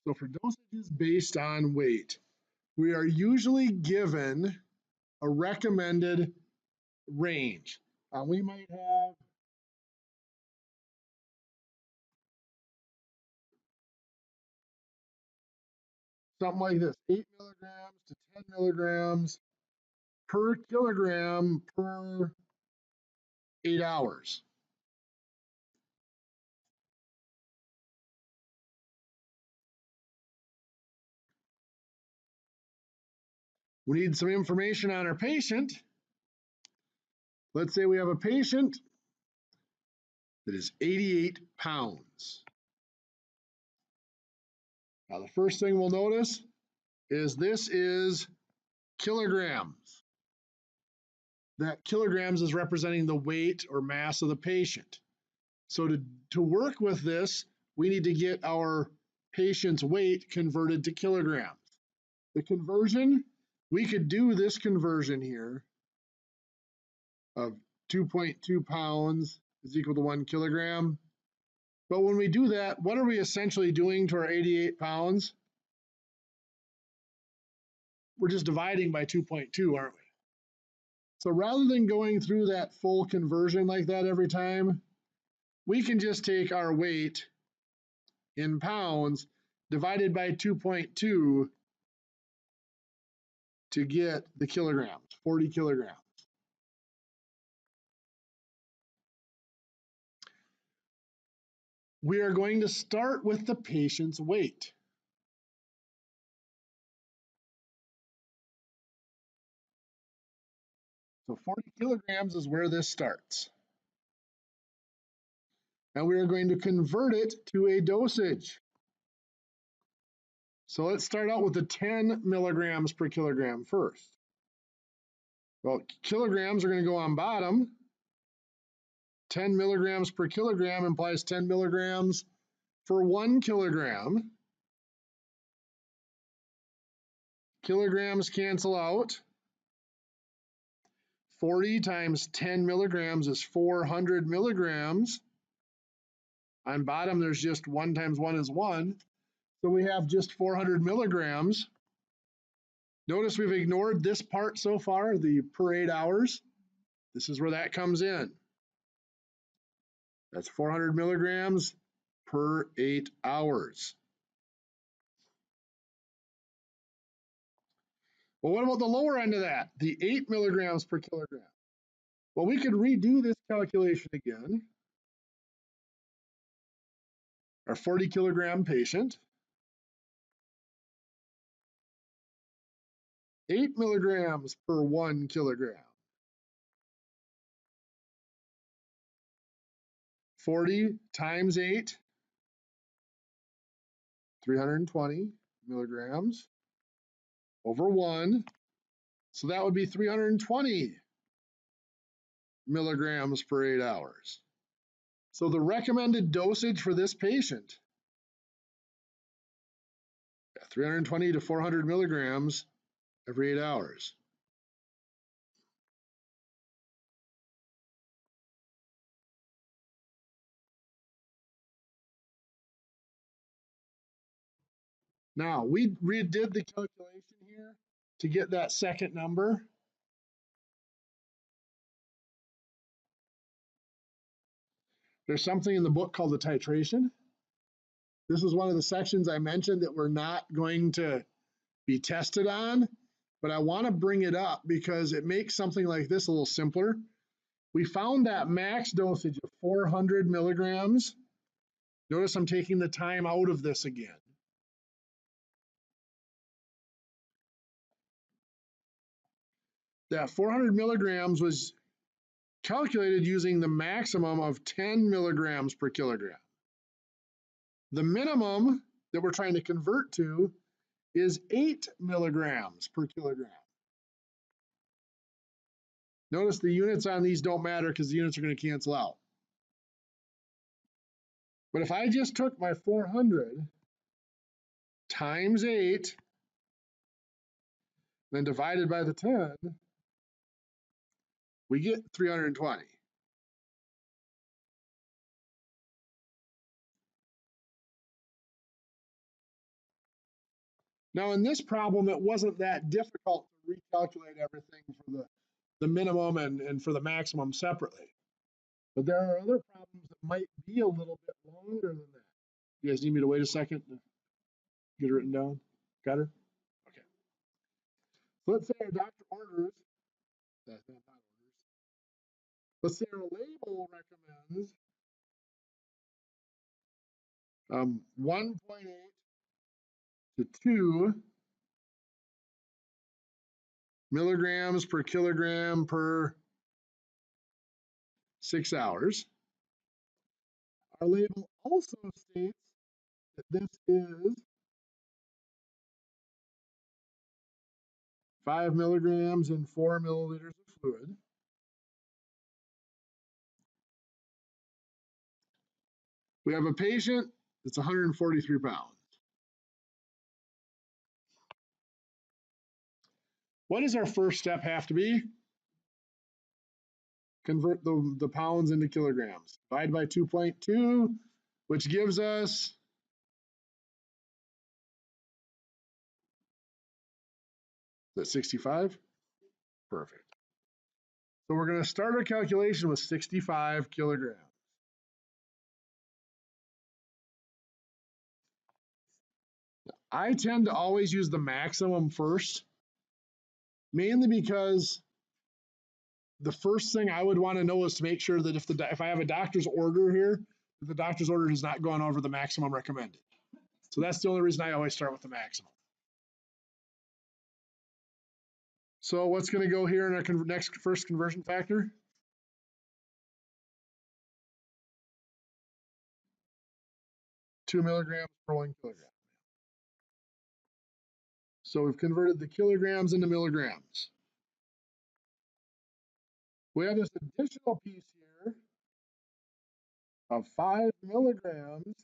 So for dosages based on weight, we are usually given a recommended range. We might have something like this, 8 milligrams to 10 milligrams per kilogram per 8 hours. We need some information on our patient. Let's say we have a patient that is 88 pounds. Now, the first thing we'll notice is this is kilograms. That kilograms is representing the weight or mass of the patient. So to work with this, we need to get our patient's weight converted to kilograms. The conversion, we could do this conversion here of 2.2 pounds is equal to 1 kilogram. But when we do that, what are we essentially doing to our 88 pounds? We're just dividing by 2.2, aren't we? So rather than going through that full conversion like that every time, we can just take our weight in pounds divided by 2.2 to get the kilograms, 40 kilograms. We are going to start with the patient's weight. So 40 kilograms is where this starts. Now we are going to convert it to a dosage. So let's start out with the 10 milligrams per kilogram first. Well, kilograms are going to go on bottom. 10 milligrams per kilogram implies 10 milligrams for 1 kilogram. Kilograms cancel out. 40 times 10 milligrams is 400 milligrams. On bottom, there's just 1 times 1 is 1. So we have just 400 milligrams. Notice we've ignored this part so far, the per 8 hours. This is where that comes in. That's 400 milligrams per 8 hours. Well, what about the lower end of that, the 8 milligrams per kilogram? Well, we could redo this calculation again. Our 40 kilogram patient, 8 milligrams per 1 kilogram. 40 times 8, 320 milligrams over 1. So that would be 320 milligrams per 8 hours. So the recommended dosage for this patient, 320 to 400 milligrams every 8 hours. Now, we redid the calculation here to get that second number. There's something in the book called the titration. This is one of the sections I mentioned that we're not going to be tested on, but I want to bring it up because it makes something like this a little simpler. We found that max dosage of 400 milligrams. Notice I'm taking the time out of this again. That 400 milligrams was calculated using the maximum of 10 milligrams per kilogram. The minimum that we're trying to convert to is 8 milligrams per kilogram. Notice the units on these don't matter because the units are going to cancel out. But if I just took my 400 times 8, then divided by the 10, we get 320. Now in this problem, it wasn't that difficult to recalculate everything for the minimum and for the maximum separately. But there are other problems that might be a little bit longer than that. You guys need me to wait a second to get it written down? Got her? Okay. So let's say our doctor orders, that's not orders. Let's say our label recommends 1.8 to 2 milligrams per kilogram per 6 hours. Our label also states that this is 5 milligrams in 4 milliliters of fluid. We have a patient that's 143 pounds. What does our first step have to be? Convert the pounds into kilograms. Divide by 2.2, which gives us that 65? Perfect. So we're going to start our calculation with 65 kilograms. I tend to always use the maximum first, mainly because the first thing I would want to know is to make sure that if I have a doctor's order here, that the doctor's order has not gone over the maximum recommended. So that's the only reason I always start with the maximum. So what's going to go here in our first conversion factor? Two milligrams per 1 kilogram. So we've converted the kilograms into milligrams. We have this additional piece here of 5 milligrams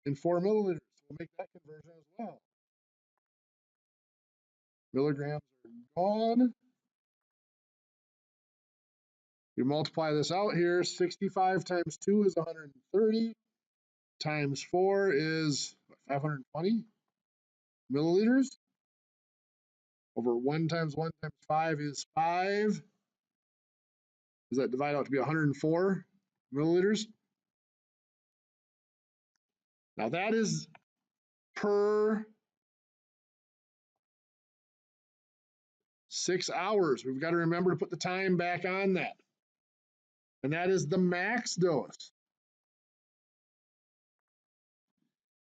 in 4 milliliters. We'll make that conversion as well. Milligrams are gone. We multiply this out here. 65 times 2 is 130. Times 4 is 520 milliliters. Over 1 times 1 times 5 is 5. Does that divide out to be 104 milliliters? Now that is per 6 hours. We've got to remember to put the time back on that. And that is the max dose.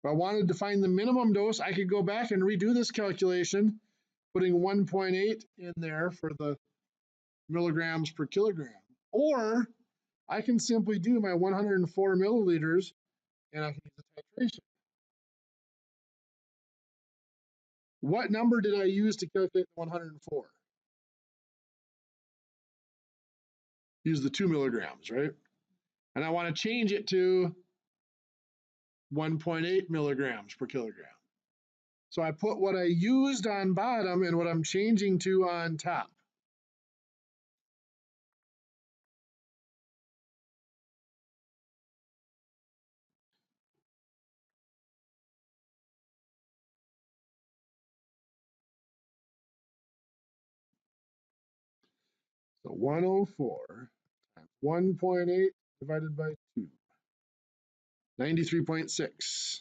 If I wanted to find the minimum dose, I could go back and redo this calculation, putting 1.8 in there for the milligrams per kilogram. Or I can simply do my 104 milliliters and I can use the titration. What number did I use to calculate the 104? Use the 2 milligrams, right? And I want to change it to 1.8 milligrams per kilogram. So I put what I used on bottom and what I'm changing to on top. So 104 times 1.8 divided by 2. 93.6.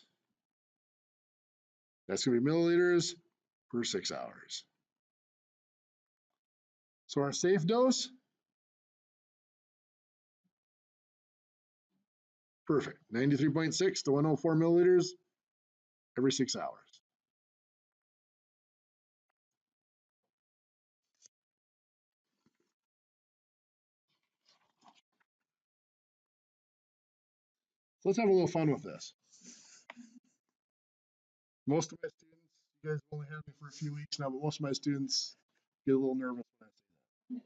That's going to be milliliters per 6 hours. So our safe dose, perfect. 93.6 to 104 milliliters every 6 hours. So let's have a little fun with this. Most of my students, you guys have only had me for a few weeks now, but most of my students get a little nervous when I say that.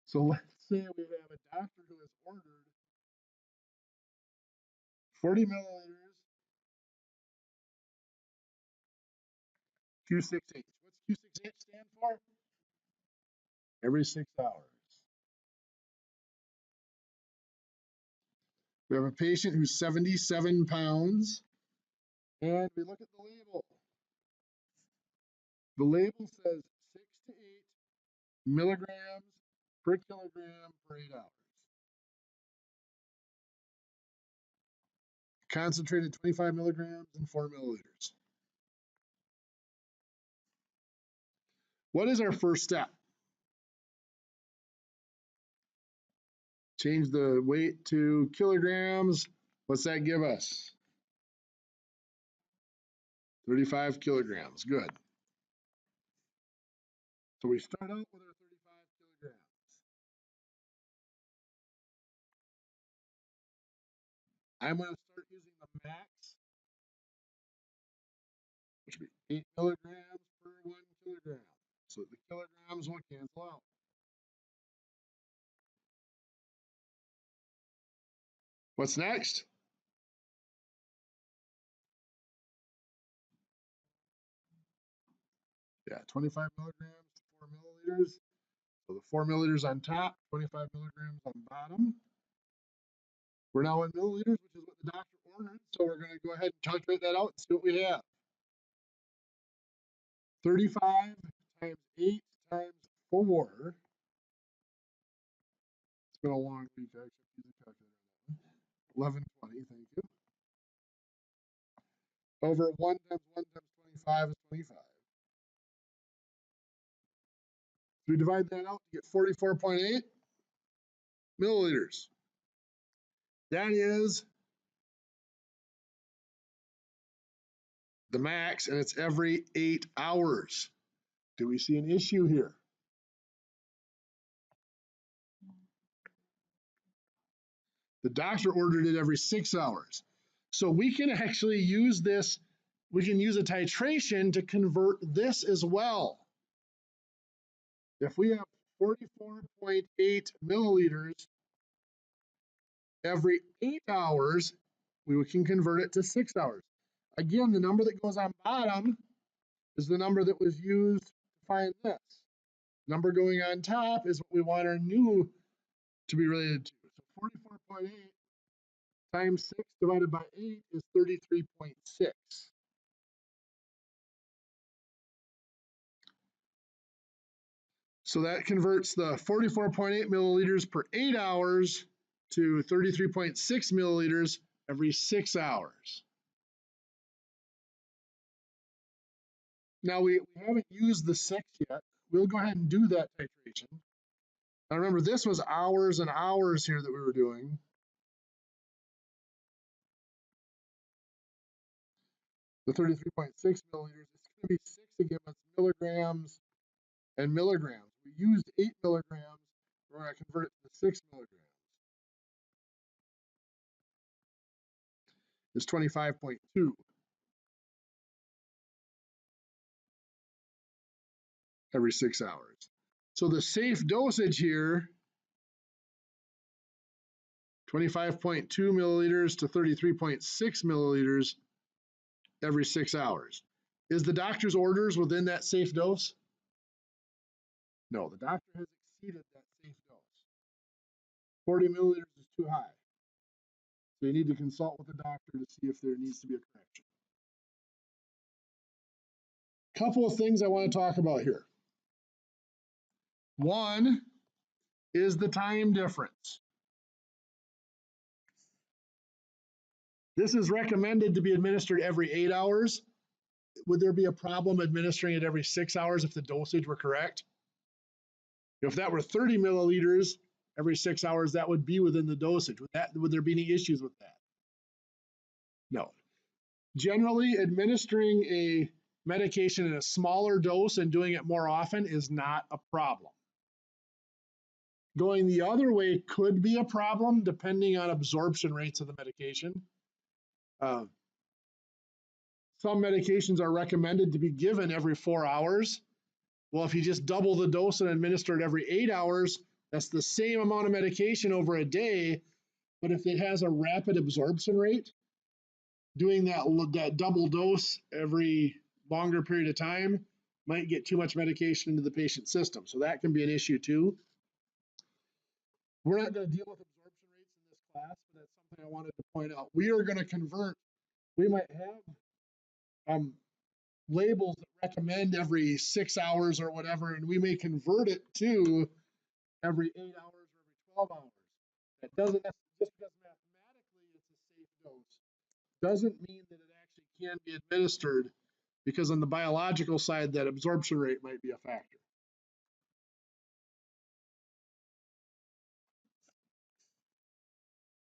So let's say we have a doctor who has ordered 40 milliliters Q6H. What's Q6H stand for? Every 6 hours. We have a patient who's 77 pounds, and we look at the label. The label says 6 to 8 milligrams per kilogram per 8 hours. Concentrated 25 milligrams and 4 milliliters. What is our first step? Change the weight to kilograms. What's that give us? 35 kilograms. Good. So we start out with our 35 kilograms. I'm going to start using the max, which would be 8 milligrams per 1 kilogram. So the kilograms will cancel out. What's next? Yeah, 25 milligrams to 4 milliliters. So the 4 milliliters on top, 25 milligrams on bottom. We're now in milliliters, which is what the doctor ordered. So we're going to go ahead and calculate that out and see what we have. 35 times 8 times 4. It's been a long week. I actually use a calculator on that one. 1120, thank you. Over 1 times 1 times 25 is 25. So we divide that out to get 44.8 milliliters. That is the max, and it's every 8 hours. Do we see an issue here? The doctor ordered it every 6 hours. So we can actually use this, we can use a titration to convert this as well. If we have 44.8 milliliters every 8 hours, we can convert it to 6 hours. Again, the number that goes on bottom is the number that was used to find this. Number going on top is what we want our new to be related to. So 44.8 times 6 divided by 8 is 33.6. So that converts the 44.8 milliliters per 8 hours to 33.6 milliliters every 6 hours. Now we haven't used the 6 yet. We'll go ahead and do that titration. Now remember, this was hours and hours here that we were doing. The 33.6 milliliters, it's going to be 6 again, but it's milligrams and milligrams. We used 8 milligrams, we're going to convert it to 6 milligrams. It's 25.2. Every 6 hours. So the safe dosage here, 25.2 milliliters to 33.6 milliliters every 6 hours. Is the doctor's orders within that safe dose? No, the doctor has exceeded that safe dose. 40 milliliters is too high. So you need to consult with the doctor to see if there needs to be a correction. Couple of things I want to talk about here. One is the time difference. This is recommended to be administered every 8 hours. Would there be a problem administering it every 6 hours if the dosage were correct? If that were 30 milliliters every 6 hours, that would be within the dosage. Would there be any issues with that? No. Generally, administering a medication in a smaller dose and doing it more often is not a problem. Going the other way could be a problem depending on absorption rates of the medication. Some medications are recommended to be given every 4 hours. Well, if you just double the dose and administer it every 8 hours, that's the same amount of medication over a day. But if it has a rapid absorption rate, doing that double dose every longer period of time might get too much medication into the patient's system. So that can be an issue too. We're not going to deal with absorption rates in this class, but that's something I wanted to point out. We are going to convert, we might have labels that recommend every 6 hours or whatever, and we may convert it to every 8 hours or every 12 hours. That doesn't necessarily, just because mathematically it's a safe dose, doesn't mean that it actually can be administered, because on the biological side, that absorption rate might be a factor.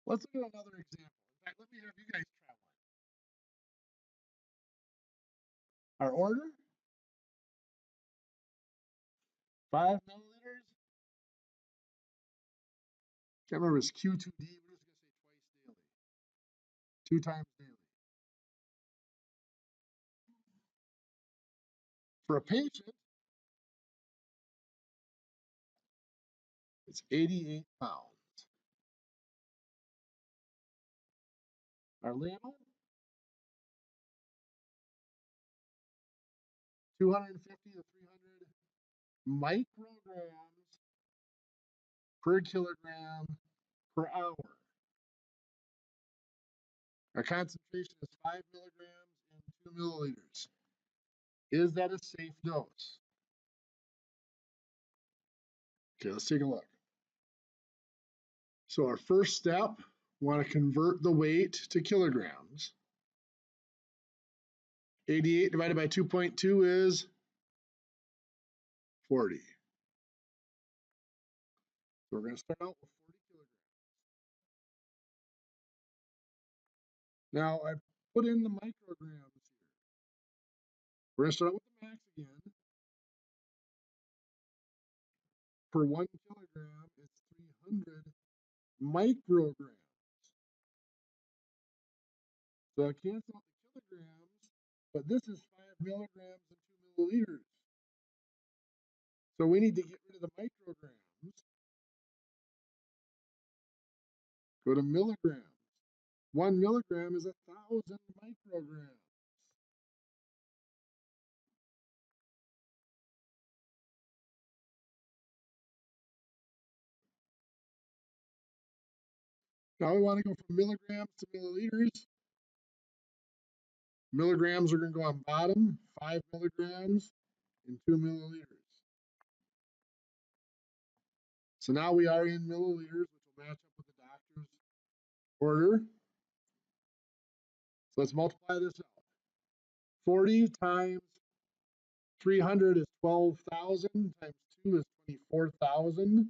Let's look at another example. In fact, let me have you guys try one. Our order, 5 milliliters. Can't remember, it's Q2D. We're just going to say twice daily. 2 times daily. For a patient, it's 88 pounds. Our label, 250 to micrograms per kilogram per hour. Our concentration is 5 milligrams in 2 milliliters. Is that a safe dose? Okay, let's take a look. So our first step, we want to convert the weight to kilograms. 88 divided by 2.2 is 40. So we're going to start out with 40 kilograms. Now I put in the micrograms here. We're going to start out with the max again. Per 1 kilogram is 300 micrograms. So I cancel out the kilograms, but this is 5 milligrams in 2 milliliters. So we need to get rid of the micrograms. Go to milligrams. 1 milligram is 1,000 micrograms. Now we want to go from milligrams to milliliters. Milligrams are going to go on bottom, 5 milligrams in 2 milliliters. So now we are in milliliters, which will match up with the doctor's order. So let's multiply this out. 40 times 300 is 12,000, times 2 is 24,000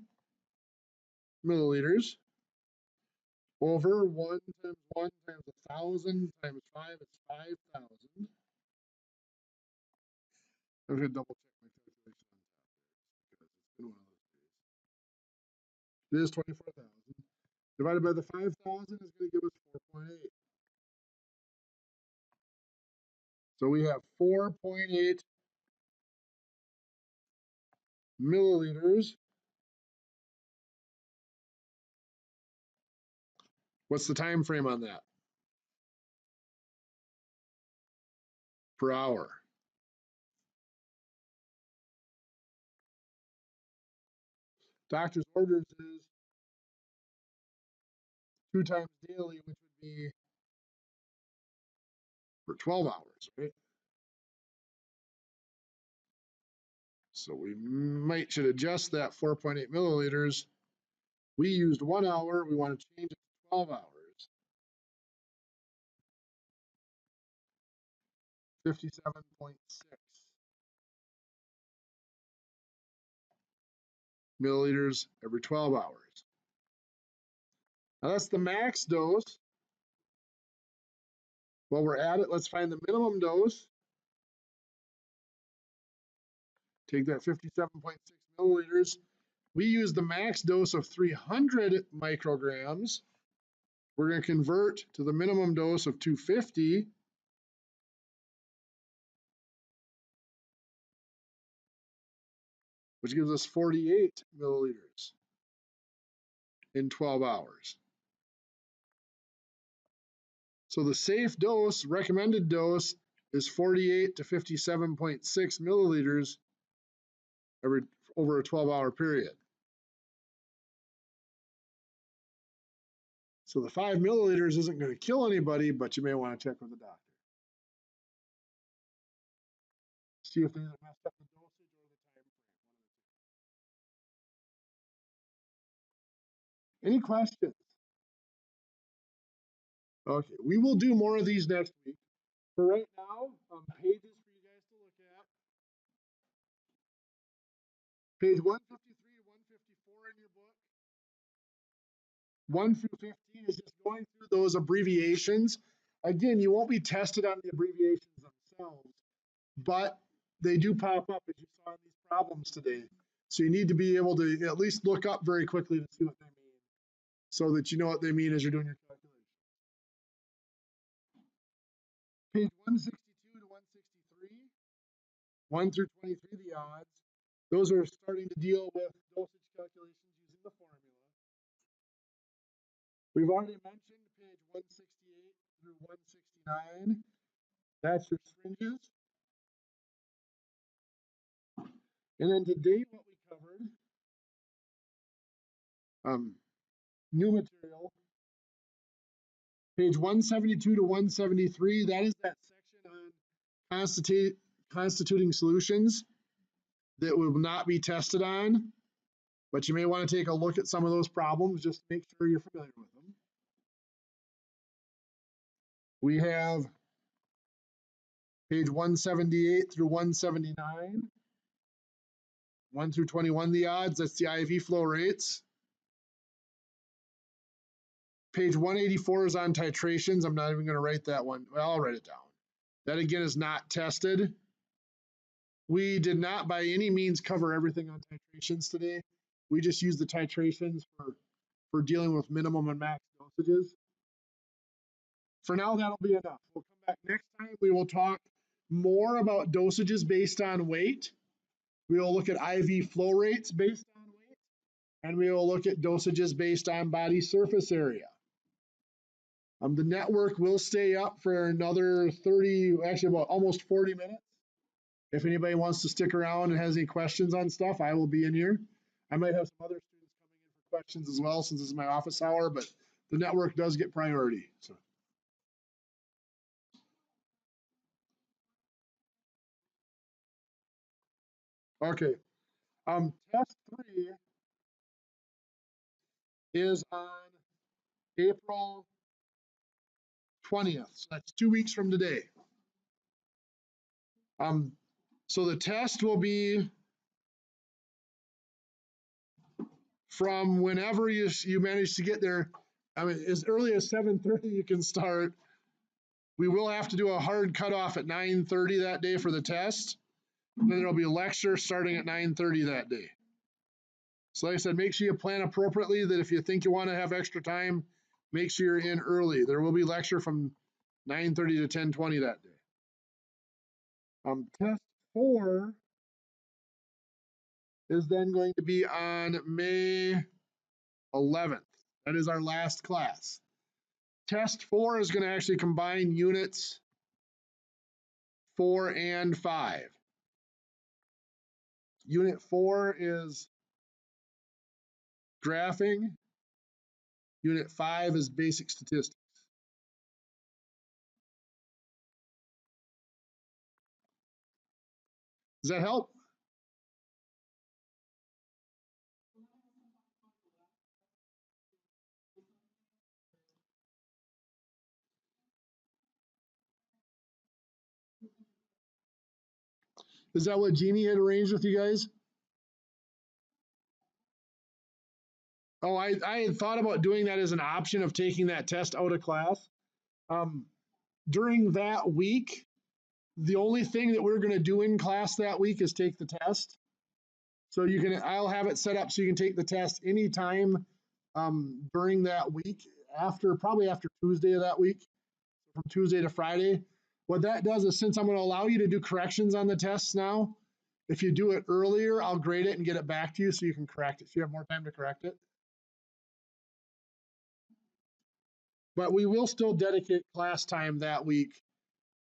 milliliters, over 1 times 1 times 1,000 times 5 is 5,000. I'm going to double check my calculation on top there, because it's been one of those days. It is 24,000. Divided by the 5,000 is going to give us 4.8. So we have 4.8 milliliters. What's the time frame on that? Per hour. Doctor's orders is 2 times daily, which would be for 12 hours, right? So we should adjust that 4.8 milliliters. We used 1 hour. We want to change it to 12 hours. 57.6 milliliters every 12 hours. Now that's the max dose. While we're at it, let's find the minimum dose. Take that 57.6 milliliters. We use the max dose of 300 micrograms. We're going to convert to the minimum dose of 250. Which gives us 48 milliliters in 12 hours. So the safe dose, recommended dose, is 48 to 57.6 milliliters over a 12-hour period. So the 5 milliliters isn't going to kill anybody, but you may want to check with the doctor. See if they either messed up the dosage or the time frame. Any questions? Okay, we will do more of these next week. For right now, pages for you guys to look at. Page 153 and 154 in your book. 1 through 15 is just going through those abbreviations. Again, you won't be tested on the abbreviations themselves, but they do pop up as you saw in these problems today. So you need to be able to at least look up very quickly to see what they mean, so that you know what they mean as you're doing your calculation. Page 162 to 163, 1 through 23, the odds. Those are starting to deal with dosage calculations using the formula. We've already mentioned page 168 through 169. That's your syringes. And then today what we covered, new material, page 172 to 173, that is that section on constituting solutions that will not be tested on, but you may want to take a look at some of those problems just to make sure you're familiar with them. We have page 178 through 179, 1 through 21, the odds, that's the IV flow rates. Page 184 is on titrations. I'm not even going to write that one. Well, I'll write it down. That again is not tested. We did not by any means cover everything on titrations today. We just used the titrations for dealing with minimum and max dosages. For now, that'll be enough. We'll come back next time. We will talk more about dosages based on weight. We will look at IV flow rates based on weight, and we will look at dosages based on body surface area. The network will stay up for another 30, actually about almost 40 minutes. If anybody wants to stick around and has any questions on stuff, I will be in here. I might have some other students coming in for questions as well, since this is my office hour, but the network does get priority. So. Okay, test 3 is on April 20th. So that's 2 weeks from today. So the test will be from whenever you manage to get there. I mean, as early as 7:30 you can start. We will have to do a hard cutoff at 9:30 that day for the test. And then there'll be a lecture starting at 9:30 that day. So like I said, make sure you plan appropriately, that if you think you want to have extra time, make sure you're in early. There will be lecture from 9:30 to 10:20 that day. Test 4 is then going to be on May 11th. That is our last class. Test 4 is going to actually combine units 4 and 5. Unit 4 is graphing. Unit 5 is basic statistics. Does that help? Is that what Jeannie had arranged with you guys? Oh, I had thought about doing that as an option of taking that test out of class. During that week, the only thing that we're going to do in class that week is take the test. So I'll have it set up so you can take the test anytime during that week, probably after Tuesday of that week, from Tuesday to Friday. What that does is, since I'm going to allow you to do corrections on the tests now, if you do it earlier, I'll grade it and get it back to you so you can correct it, so you have more time to correct it. But we will still dedicate class time that week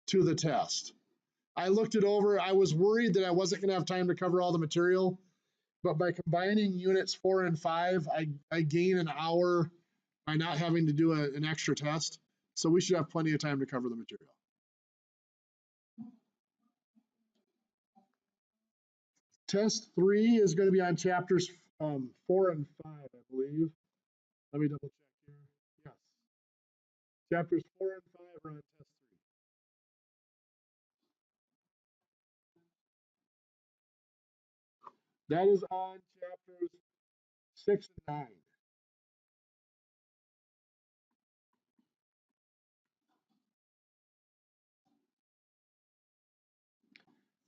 to the test. I looked it over. I was worried that I wasn't going to have time to cover all the material, but by combining units 4 and 5, I gain an hour by not having to do an extra test. So we should have plenty of time to cover the material. Test 3 is going to be on chapters 4 and 5, I believe. Let me double check here. Yes. Chapters 4 and 5 are on test 3. That is on chapters 6 and 9.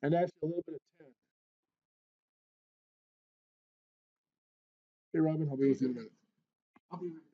And actually a little bit of 10. Hey, Robin, I'll be with you in a minute. I'll be right back.